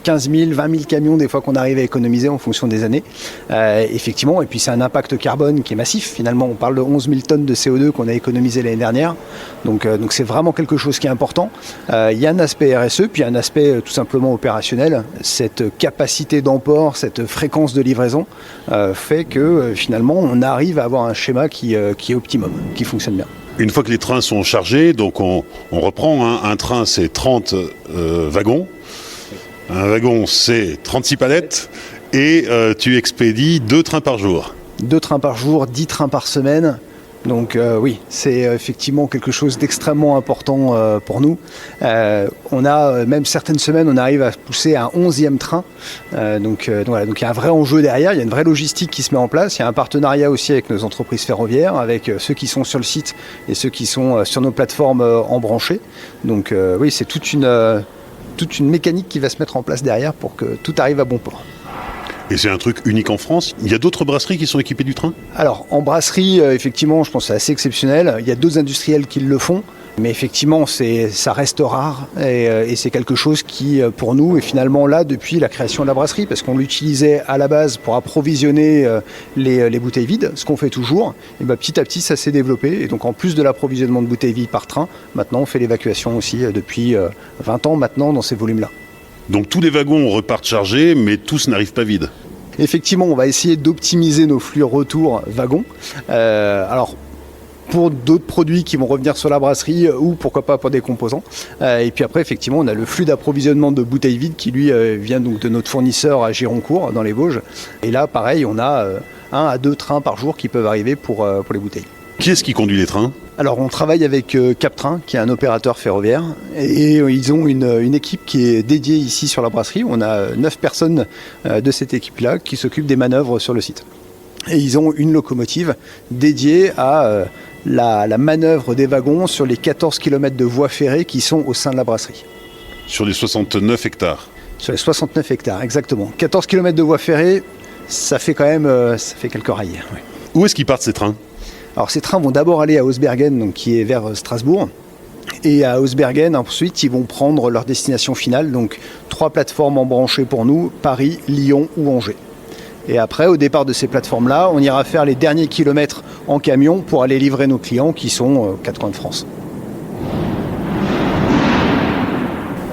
Speaker 7: 15 000, 20 000 camions des fois qu'on arrive à économiser en fonction des années. Effectivement, et puis c'est un impact carbone qui est massif. Finalement, on parle de 11 000 tonnes de CO2 qu'on a économisé l'année dernière. Donc c'est vraiment quelque chose qui est important. Il y a un aspect RSE, puis un aspect tout simplement opérationnel. Cette capacité d'emport, cette fréquence de livraison fait que finalement, on arrive à avoir un schéma qui est optimum, qui fonctionne bien.
Speaker 1: Une fois que les trains sont chargés, donc on reprend. Un train, c'est 30 wagons. Un wagon, c'est 36 palettes et tu expédies 2 trains par jour. 2
Speaker 7: trains par jour, 10 trains par semaine. Donc oui, c'est effectivement quelque chose d'extrêmement important pour nous. On a même certaines semaines, on arrive à pousser à un 11e train. Donc il y a un vrai enjeu derrière, il y a une vraie logistique qui se met en place. Il y a un partenariat aussi avec nos entreprises ferroviaires, avec ceux qui sont sur le site et ceux qui sont sur nos plateformes embranchées. Donc oui, c'est toute une mécanique qui va se mettre en place derrière pour que tout arrive à bon port.
Speaker 1: Et c'est un truc unique en France. Il y a d'autres brasseries qui sont équipées du train ?
Speaker 7: Alors, en brasserie, effectivement, je pense que c'est assez exceptionnel. Il y a d'autres industriels qui le font. Mais effectivement, ça reste rare et c'est quelque chose qui, pour nous, est finalement là depuis la création de la brasserie, parce qu'on l'utilisait à la base pour approvisionner les bouteilles vides, ce qu'on fait toujours. Et petit à petit, ça s'est développé. Et donc, en plus de l'approvisionnement de bouteilles vides par train, maintenant, on fait l'évacuation aussi depuis 20 ans maintenant dans ces volumes-là.
Speaker 1: Donc tous les wagons repartent chargés, mais tous n'arrivent pas vides.
Speaker 7: Effectivement, on va essayer d'optimiser nos flux retour wagons. Alors, pour d'autres produits qui vont revenir sur la brasserie ou pourquoi pas pour des composants. Et puis après, effectivement, on a le flux d'approvisionnement de bouteilles vides qui, lui, vient donc de notre fournisseur à Gironcourt, dans les Vosges. Et là, pareil, on a 1 à 2 trains par jour qui peuvent arriver pour les bouteilles.
Speaker 1: Qui est-ce qui conduit les trains ?
Speaker 7: Alors, on travaille avec Captrain, qui est un opérateur ferroviaire. Et ils ont une équipe qui est dédiée ici sur la brasserie. On a 9 personnes de cette équipe-là qui s'occupent des manœuvres sur le site. Et ils ont une locomotive dédiée à la manœuvre des wagons sur les 14 km de voies ferrées qui sont au sein de la brasserie.
Speaker 1: Sur les 69 hectares.
Speaker 7: Sur les 69 hectares, exactement. 14 km de voies ferrées, ça fait quand même quelques rails. Ouais.
Speaker 1: Où est-ce qu'ils partent ces trains ?
Speaker 7: Alors ces trains vont d'abord aller à Hausbergen, donc, qui est vers Strasbourg. Et à Hausbergen, ensuite, ils vont prendre leur destination finale. Donc 3 plateformes embranchées pour nous, Paris, Lyon ou Angers. Et après, au départ de ces plateformes-là, on ira faire les derniers kilomètres en camion pour aller livrer nos clients qui sont aux 4 coins de France.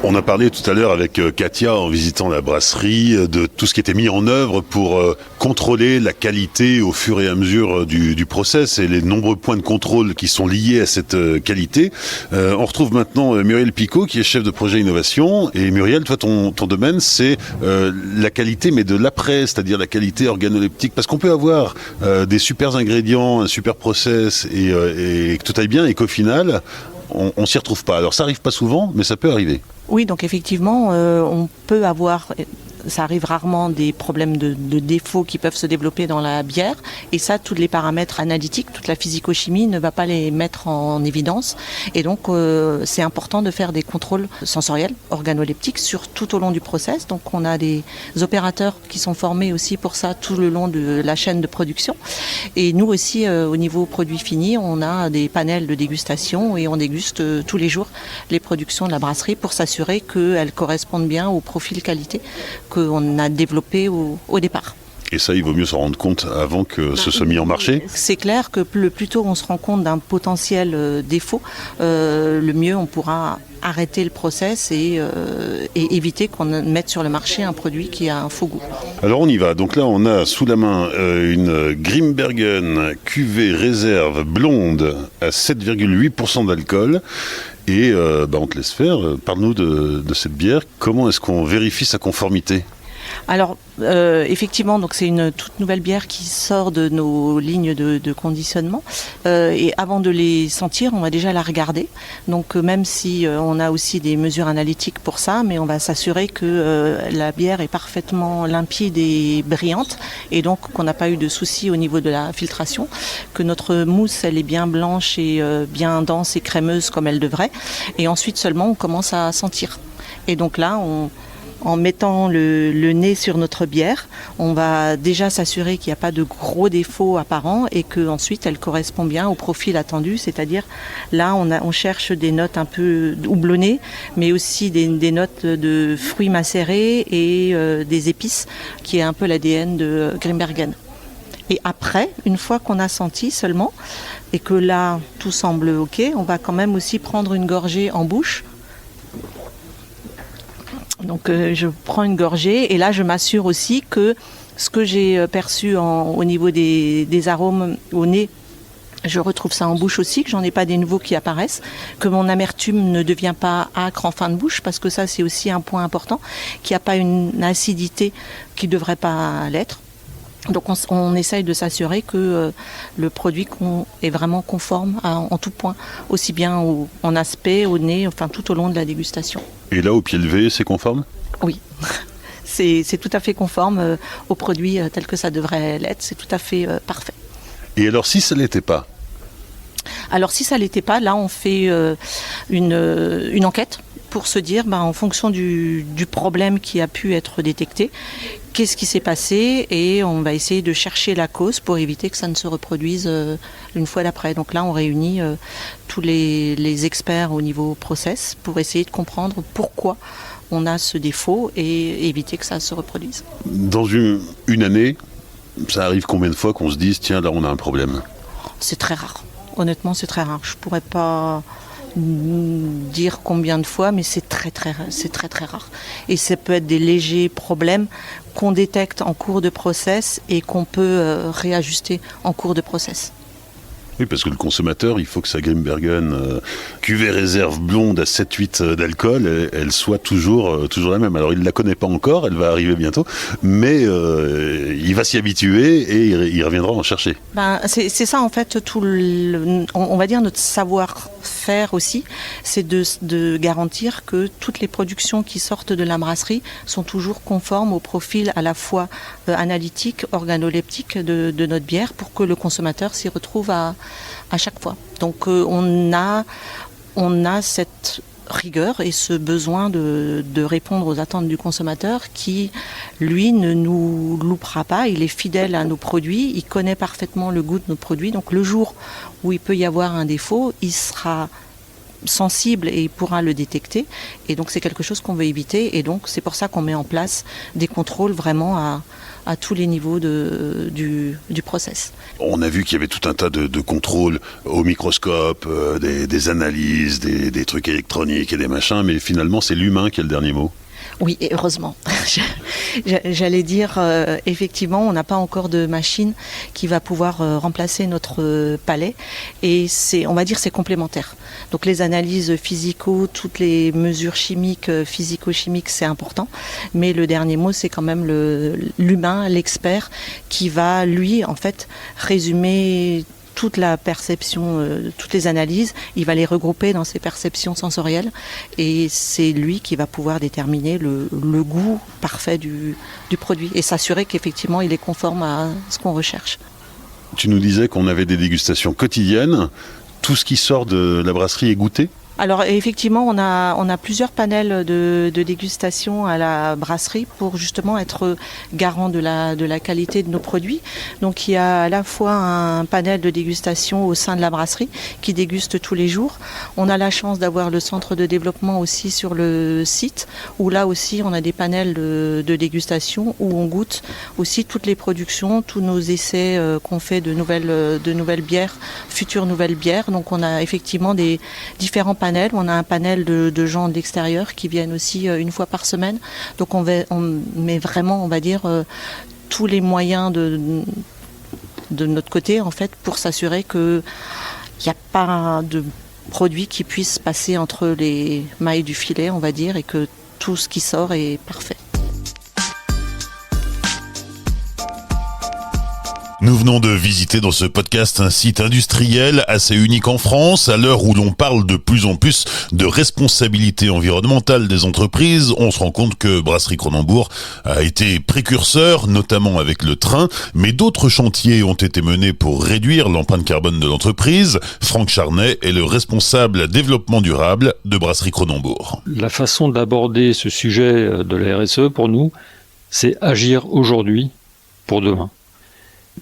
Speaker 1: On a parlé tout à l'heure avec Katia en visitant la brasserie de tout ce qui était mis en œuvre pour contrôler la qualité au fur et à mesure du process et les nombreux points de contrôle qui sont liés à cette qualité. On retrouve maintenant Muriel Picot qui est chef de projet innovation. Et Muriel, toi ton domaine c'est la qualité mais de l'après, c'est-à-dire la qualité organoleptique. Parce qu'on peut avoir des super ingrédients, un super process et que tout aille bien et qu'au final on s'y retrouve pas. Alors ça arrive pas souvent mais ça peut arriver.
Speaker 8: Oui, donc effectivement, on peut avoir, ça arrive rarement, des problèmes de défauts qui peuvent se développer dans la bière. Et ça, tous les paramètres analytiques, toute la physico-chimie ne va pas les mettre en évidence. Et donc, c'est important de faire des contrôles sensoriels, organoleptiques, tout au long du process. Donc, on a des opérateurs qui sont formés aussi pour ça tout le long de la chaîne de production. Et nous aussi, au niveau produits finis, on a des panels de dégustation et on déguste tous les jours les productions de la brasserie pour s'assurer qu'elles correspondent bien au profil qualité qu'on a développé au départ.
Speaker 1: Et ça, il vaut mieux s'en rendre compte avant que ce soit mis en marché ?
Speaker 8: C'est clair que le plus tôt on se rend compte d'un potentiel défaut, le mieux on pourra arrêter le process et éviter qu'on mette sur le marché un produit qui a un faux goût. Alors
Speaker 1: on y va. Donc là, on a sous la main une Grimbergen cuvée réserve blonde à 7,8% d'alcool. Et on te laisse faire. Parle-nous de cette bière. Comment est-ce qu'on vérifie sa conformité ?
Speaker 8: Alors, effectivement, donc c'est une toute nouvelle bière qui sort de nos lignes de conditionnement. Et avant de les sentir, on va déjà la regarder. Donc, même si on a aussi des mesures analytiques pour ça, mais on va s'assurer que la bière est parfaitement limpide et brillante, et donc qu'on n'a pas eu de soucis au niveau de la filtration, que notre mousse, elle est bien blanche et bien dense et crémeuse comme elle devrait. Et ensuite seulement, on commence à sentir. Et donc là, en mettant le nez sur notre bière, on va déjà s'assurer qu'il n'y a pas de gros défauts apparents et qu'ensuite elle correspond bien au profil attendu, c'est-à-dire là on cherche des notes un peu houblonnées, mais aussi des notes de fruits macérés et des épices, qui est un peu l'ADN de Grimbergen. Et après, une fois qu'on a senti seulement, et que là tout semble ok, on va quand même aussi prendre une gorgée en bouche. Donc je prends une gorgée et là je m'assure aussi que ce que j'ai perçu au niveau des arômes au nez, je retrouve ça en bouche aussi, que j'en ai pas des nouveaux qui apparaissent, que mon amertume ne devient pas âcre en fin de bouche, parce que ça c'est aussi un point important, qu'il n'y a pas une acidité qui ne devrait pas l'être. Donc on essaye de s'assurer que le produit est vraiment conforme en tout point, aussi bien en aspect, au nez, enfin tout au long de la dégustation.
Speaker 1: Et là, au pied levé, c'est conforme ?
Speaker 8: Oui, c'est tout à fait conforme au produit tel que ça devrait l'être, c'est tout à fait parfait.
Speaker 1: Et alors si ça ne l'était pas ?
Speaker 8: Alors si ça ne l'était pas, là on fait une enquête pour se dire, en fonction du problème qui a pu être détecté, qu'est-ce qui s'est passé, et on va essayer de chercher la cause pour éviter que ça ne se reproduise une fois d'après. Donc là, on réunit tous les experts au niveau process pour essayer de comprendre pourquoi on a ce défaut et éviter que ça se reproduise.
Speaker 1: Dans une année, ça arrive combien de fois qu'on se dise, tiens, là on a un problème ?
Speaker 8: C'est très rare. Honnêtement, c'est très rare. Je ne pourrais pas dire combien de fois, mais c'est très rare. Et ça peut être des légers problèmes qu'on détecte en cours de process et qu'on peut réajuster en cours de process.
Speaker 1: Oui, parce que le consommateur, il faut que sa Grimbergen cuvée réserve blonde à 7-8 d'alcool, elle soit toujours la même. Alors il ne la connaît pas encore, elle va arriver bientôt, mais il va s'y habituer et il reviendra en chercher.
Speaker 8: C'est ça en fait, on va dire notre savoir-faire aussi, c'est de garantir que toutes les productions qui sortent de la brasserie sont toujours conformes au profil à la fois analytique, organoleptique de notre bière pour que le consommateur s'y retrouve à chaque fois. Donc on a cette rigueur et ce besoin de répondre aux attentes du consommateur qui, lui, ne nous loupera pas. Il est fidèle à nos produits, il connaît parfaitement le goût de nos produits. Donc le jour où il peut y avoir un défaut, il sera sensible et il pourra le détecter. Et donc c'est quelque chose qu'on veut éviter. Et donc c'est pour ça qu'on met en place des contrôles vraiment à tous les niveaux du process.
Speaker 1: On a vu qu'il y avait tout un tas de contrôles au microscope, des analyses, des trucs électroniques et des machins, mais finalement c'est l'humain qui a le dernier mot.
Speaker 8: Oui, et heureusement. J'allais dire, effectivement, on n'a pas encore de machine qui va pouvoir remplacer notre palais. Et on va dire, c'est complémentaire. Donc les analyses toutes les mesures chimiques, physico-chimiques, c'est important. Mais le dernier mot, c'est quand même l'humain, l'expert, qui va, lui, en fait, résumer toute la perception, toutes les analyses, il va les regrouper dans ses perceptions sensorielles et c'est lui qui va pouvoir déterminer le goût parfait du produit et s'assurer qu'effectivement il est conforme à ce qu'on recherche.
Speaker 1: Tu nous disais qu'on avait des dégustations quotidiennes. Tout ce qui sort de la brasserie est goûté ?
Speaker 8: Alors effectivement, on a plusieurs panels de dégustation à la brasserie pour justement être garant de la qualité de nos produits. Donc il y a à la fois un panel de dégustation au sein de la brasserie qui déguste tous les jours. On a la chance d'avoir le centre de développement aussi sur le site où là aussi on a des panels de dégustation où on goûte aussi toutes les productions, tous nos essais qu'on fait de nouvelles bières, futures nouvelles bières. Donc on a effectivement des différents panels. On a un panel de gens de l'extérieur qui viennent aussi une fois par semaine. Donc on met vraiment, on va dire, tous les moyens de notre côté en fait pour s'assurer qu'il n'y a pas de produit qui puisse passer entre les mailles du filet, on va dire, et que tout ce qui sort est parfait.
Speaker 3: Nous venons de visiter dans ce podcast un site industriel assez unique en France. À l'heure où l'on parle de plus en plus de responsabilité environnementale des entreprises, on se rend compte que Brasserie Cronenbourg a été précurseur, notamment avec le train, mais d'autres chantiers ont été menés pour réduire l'empreinte carbone de l'entreprise. Franck Charnet est le responsable développement durable de Brasserie Cronenbourg.
Speaker 9: La façon d'aborder ce sujet de la RSE, pour nous, c'est agir aujourd'hui pour demain.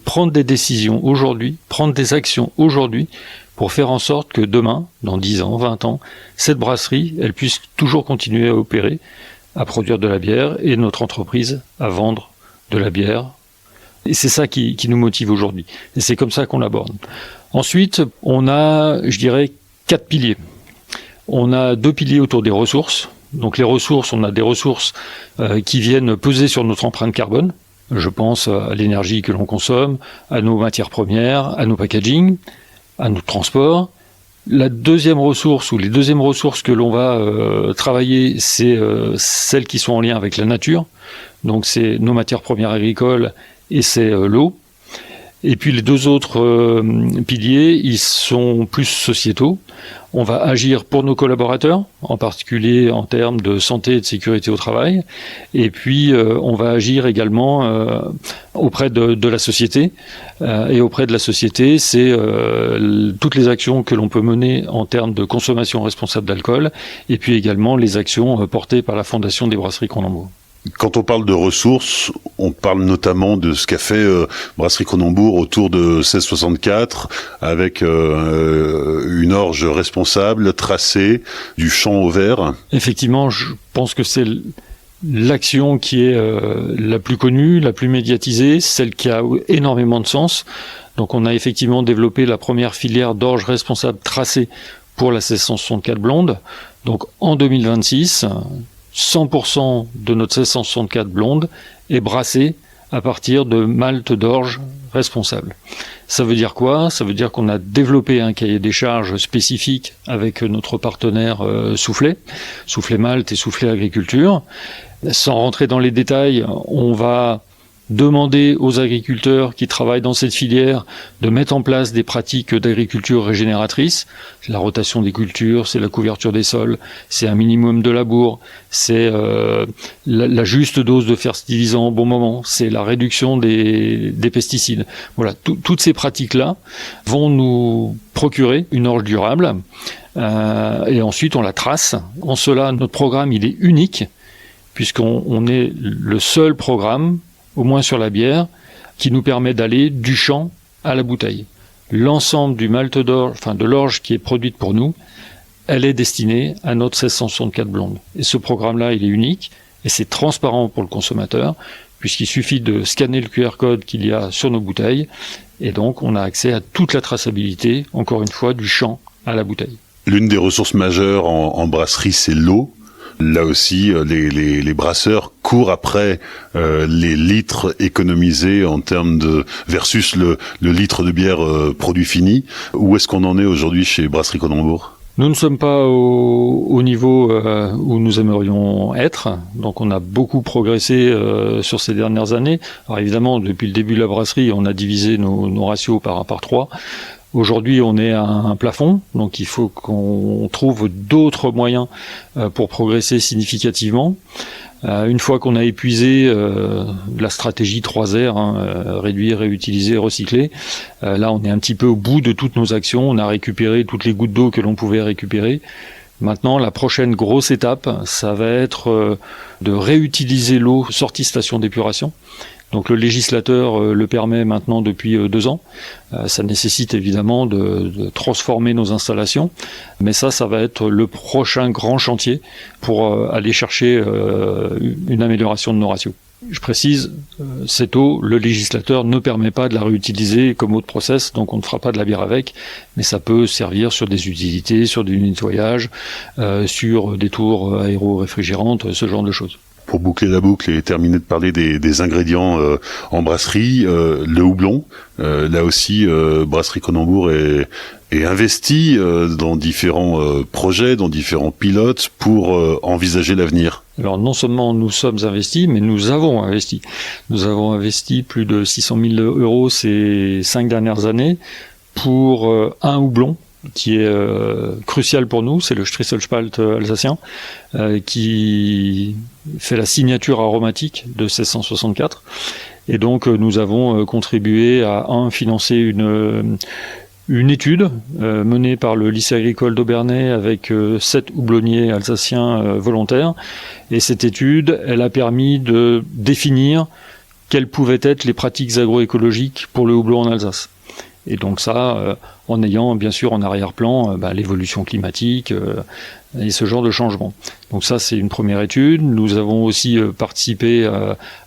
Speaker 9: Prendre des décisions aujourd'hui, prendre des actions aujourd'hui pour faire en sorte que demain, dans 10 ans, 20 ans, cette brasserie, elle puisse toujours continuer à opérer, à produire de la bière et notre entreprise à vendre de la bière. Et c'est ça qui nous motive aujourd'hui. Et c'est comme ça qu'on l'aborde. Ensuite, on a, je dirais, 4 piliers. On a 2 piliers autour des ressources. Donc les ressources, on a des ressources qui viennent peser sur notre empreinte carbone. Je pense à l'énergie que l'on consomme, à nos matières premières, à nos packaging, à nos transports. La deuxième ressource ou les deuxièmes ressources que l'on va travailler, c'est celles qui sont en lien avec la nature. Donc c'est nos matières premières agricoles et c'est l'eau. Et puis les 2 autres piliers, ils sont plus sociétaux. On va agir pour nos collaborateurs, en particulier en termes de santé et de sécurité au travail. Et puis on va agir également auprès de la société. Et auprès de la société, c'est toutes les actions que l'on peut mener en termes de consommation responsable d'alcool. Et puis également les actions portées par la Fondation des Brasseries Cronenbourg.
Speaker 1: Quand on parle de ressources, on parle notamment de ce qu'a fait Brasserie Cronenbourg autour de 1664 avec une orge responsable tracée du champ au verre.
Speaker 9: Effectivement, je pense que c'est l'action qui est la plus connue, la plus médiatisée, celle qui a énormément de sens. Donc on a effectivement développé la première filière d'orge responsable tracée pour la 1664 blonde. Donc en 2026, 100% de notre 1664 blonde est brassée à partir de malt d'orge responsable. Ça veut dire quoi? Ça veut dire qu'on a développé un cahier des charges spécifique avec notre partenaire Soufflet Malt et Soufflet Agriculture. Sans rentrer dans les détails, on va demander aux agriculteurs qui travaillent dans cette filière de mettre en place des pratiques d'agriculture régénératrice. C'est la rotation des cultures, c'est la couverture des sols, c'est un minimum de labour, c'est la juste dose de fertilisant au bon moment, c'est la réduction des pesticides. Voilà, toutes ces pratiques-là vont nous procurer une orge durable et ensuite on la trace. En cela, notre programme il est unique puisqu'on est le seul programme, au moins sur la bière, qui nous permet d'aller du champ à la bouteille. L'ensemble du malt d'orge, enfin de l'orge qui est produite pour nous, elle est destinée à notre 1664 blonde. Et ce programme-là, il est unique et c'est transparent pour le consommateur, puisqu'il suffit de scanner le QR code qu'il y a sur nos bouteilles, et donc on a accès à toute la traçabilité, encore une fois, du champ à la bouteille.
Speaker 1: L'une des ressources majeures en brasserie, c'est l'eau. Là aussi, les brasseurs courent après les litres économisés en termes de versus le litre de bière produit fini. Où est-ce qu'on en est aujourd'hui chez Brasserie Cronenbourg ?
Speaker 9: Nous ne sommes pas au niveau où nous aimerions être, donc on a beaucoup progressé sur ces dernières années. Alors évidemment, depuis le début de la brasserie, on a divisé nos ratios par 3. Aujourd'hui, on est à un plafond, donc il faut qu'on trouve d'autres moyens pour progresser significativement. Une fois qu'on a épuisé la stratégie 3R, réduire, réutiliser, recycler, là on est un petit peu au bout de toutes nos actions, on a récupéré toutes les gouttes d'eau que l'on pouvait récupérer. Maintenant, la prochaine grosse étape, ça va être de réutiliser l'eau sortie station d'épuration. Donc le législateur le permet maintenant depuis 2 ans. Ça nécessite évidemment de transformer nos installations, mais ça va être le prochain grand chantier pour aller chercher une amélioration de nos ratios. Je précise, cette eau, le législateur ne permet pas de la réutiliser comme eau de process, donc on ne fera pas de la bière avec, mais ça peut servir sur des utilités, sur du nettoyage, sur des tours aéro-réfrigérantes, ce genre de choses.
Speaker 1: Pour boucler la boucle et terminer de parler des ingrédients en brasserie, le houblon, là aussi, Brasserie Cronenbourg est investie dans différents projets, dans différents pilotes pour envisager l'avenir.
Speaker 9: Alors non seulement nous sommes investis, mais nous avons investi. Nous avons investi plus de 600 000 € ces 5 dernières années pour un houblon qui est crucial pour nous, c'est le Strieselspalt alsacien, qui fait la signature aromatique de 1664. Et donc nous avons contribué à financer une étude menée par le lycée agricole d'Aubernais avec 7 houblonniers alsaciens volontaires. Et cette étude, elle a permis de définir quelles pouvaient être les pratiques agroécologiques pour le houblon en Alsace. Et donc ça, en ayant bien sûr en arrière-plan l'évolution climatique et ce genre de changement. Donc ça, c'est une première étude. Nous avons aussi participé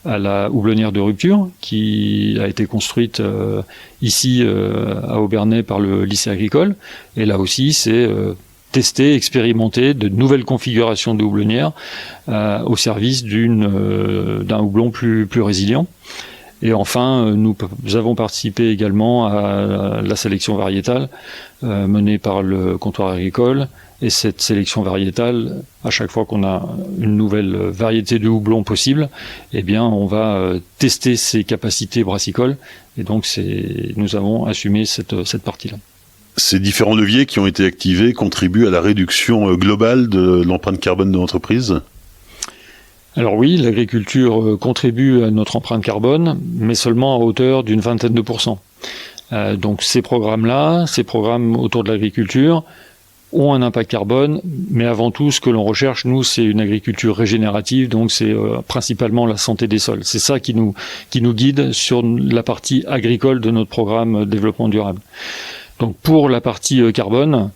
Speaker 9: à la houblonnière de rupture qui a été construite ici à Aubernais par le lycée agricole. Et là aussi, c'est tester, expérimenter de nouvelles configurations de houblonnières au service d'un houblon plus résilient. Et enfin, nous avons participé également à la sélection variétale menée par le comptoir agricole. Et cette sélection variétale, à chaque fois qu'on a une nouvelle variété de houblon possible, eh bien, on va tester ses capacités brassicoles. Et donc, nous avons assumé cette partie-là.
Speaker 1: Ces différents leviers qui ont été activés contribuent à la réduction globale de l'empreinte carbone de l'entreprise ?
Speaker 9: Alors oui, l'agriculture contribue à notre empreinte carbone, mais seulement à hauteur d'une 20aine de %. Donc ces programmes-là, ces programmes autour de l'agriculture, ont un impact carbone, mais avant tout, ce que l'on recherche, nous, c'est une agriculture régénérative, donc c'est principalement la santé des sols. C'est ça qui nous guide sur la partie agricole de notre programme développement durable. Donc pour la partie carbone,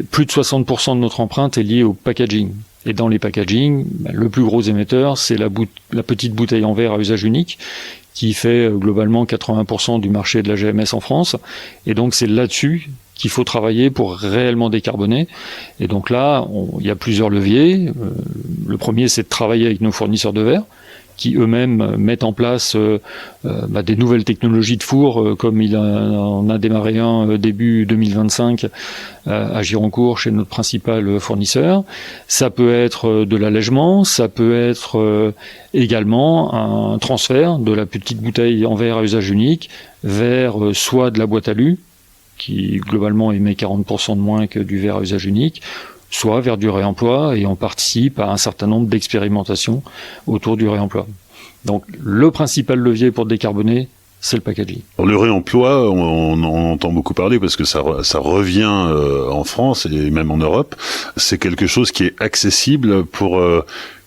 Speaker 9: plus de 60% de notre empreinte est liée au packaging. Et dans les packaging, le plus gros émetteur, c'est la petite bouteille en verre à usage unique, qui fait globalement 80% du marché de la GMS en France. Et donc c'est là-dessus qu'il faut travailler pour réellement décarboner. Et donc là, il y a plusieurs leviers. Le premier, c'est de travailler avec nos fournisseurs de verre, qui eux-mêmes mettent en place des nouvelles technologies de four, comme il en a démarré un début 2025 à Gironcourt chez notre principal fournisseur. Ça peut être de l'allègement, ça peut être également un transfert de la petite bouteille en verre à usage unique vers soit de la boîte alu, qui globalement émet 40% de moins que du verre à usage unique, soit vers du réemploi, et on participe à un certain nombre d'expérimentations autour du réemploi. Donc le principal levier pour décarboner, c'est le packaging.
Speaker 1: Le réemploi, on en entend beaucoup parler parce que ça revient en France et même en Europe. C'est quelque chose qui est accessible pour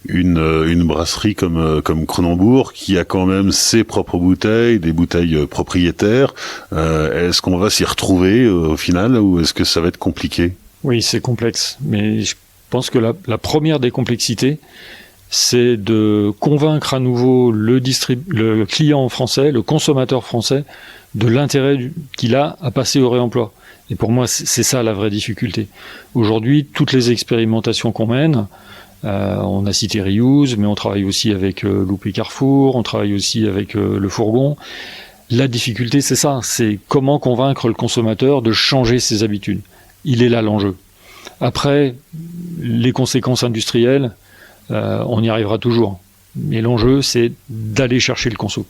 Speaker 1: une brasserie comme Cronenbourg, qui a quand même ses propres bouteilles, des bouteilles propriétaires. Est-ce qu'on va s'y retrouver au final, ou est-ce que ça va être compliqué ?
Speaker 9: Oui, c'est complexe, mais je pense que la première des complexités, c'est de convaincre à nouveau le client français, le consommateur français, de l'intérêt qu'il a à passer au réemploi. Et pour moi, c'est ça la vraie difficulté. Aujourd'hui, toutes les expérimentations qu'on mène, on a cité Reuse, mais on travaille aussi avec Loupé Carrefour, on travaille aussi avec le Fourgon. La difficulté, c'est ça, c'est comment convaincre le consommateur de changer ses habitudes. Il est là l'enjeu. Après, les conséquences industrielles, on y arrivera toujours. Mais l'enjeu, c'est d'aller chercher le conso.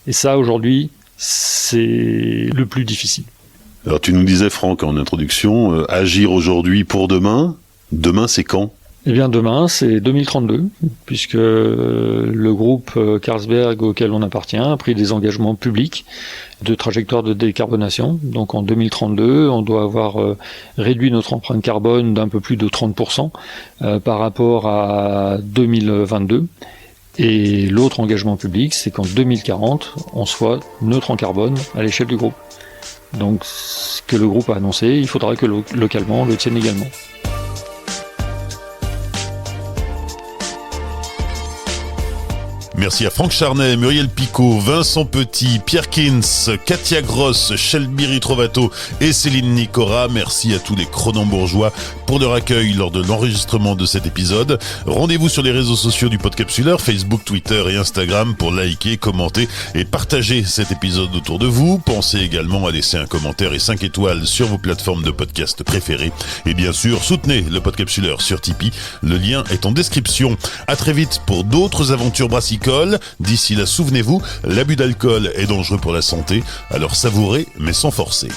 Speaker 9: Et ça, aujourd'hui, c'est le plus difficile.
Speaker 1: Alors tu nous disais, Franck, en introduction, agir aujourd'hui pour demain. Demain, c'est quand ?
Speaker 9: Eh bien, demain, c'est 2032, puisque le groupe Carlsberg auquel on appartient a pris des engagements publics de trajectoire de décarbonation. Donc en 2032, on doit avoir réduit notre empreinte carbone d'un peu plus de 30% par rapport à 2022. Et l'autre engagement public, c'est qu'en 2040, on soit neutre en carbone à l'échelle du groupe. Donc ce que le groupe a annoncé, il faudra que localement on le tienne également.
Speaker 3: Merci à Franck Charnet, Muriel Picot, Vincent Petit, Pierre Kins, Katia Gross, Shelby Ritrovato et Céline Nicora. Merci à tous les Cronenbourgeois pour leur accueil lors de l'enregistrement de cet épisode. Rendez-vous sur les réseaux sociaux du Podcapsuleur, Facebook, Twitter et Instagram pour liker, commenter et partager cet épisode autour de vous. Pensez également à laisser un commentaire et 5 étoiles sur vos plateformes de podcast préférées. Et bien sûr, soutenez le Podcapsuleur sur Tipeee. Le lien est en description. À très vite pour d'autres aventures brassicoles. D'ici là, souvenez-vous, l'abus d'alcool est dangereux pour la santé, alors savourez mais sans forcer.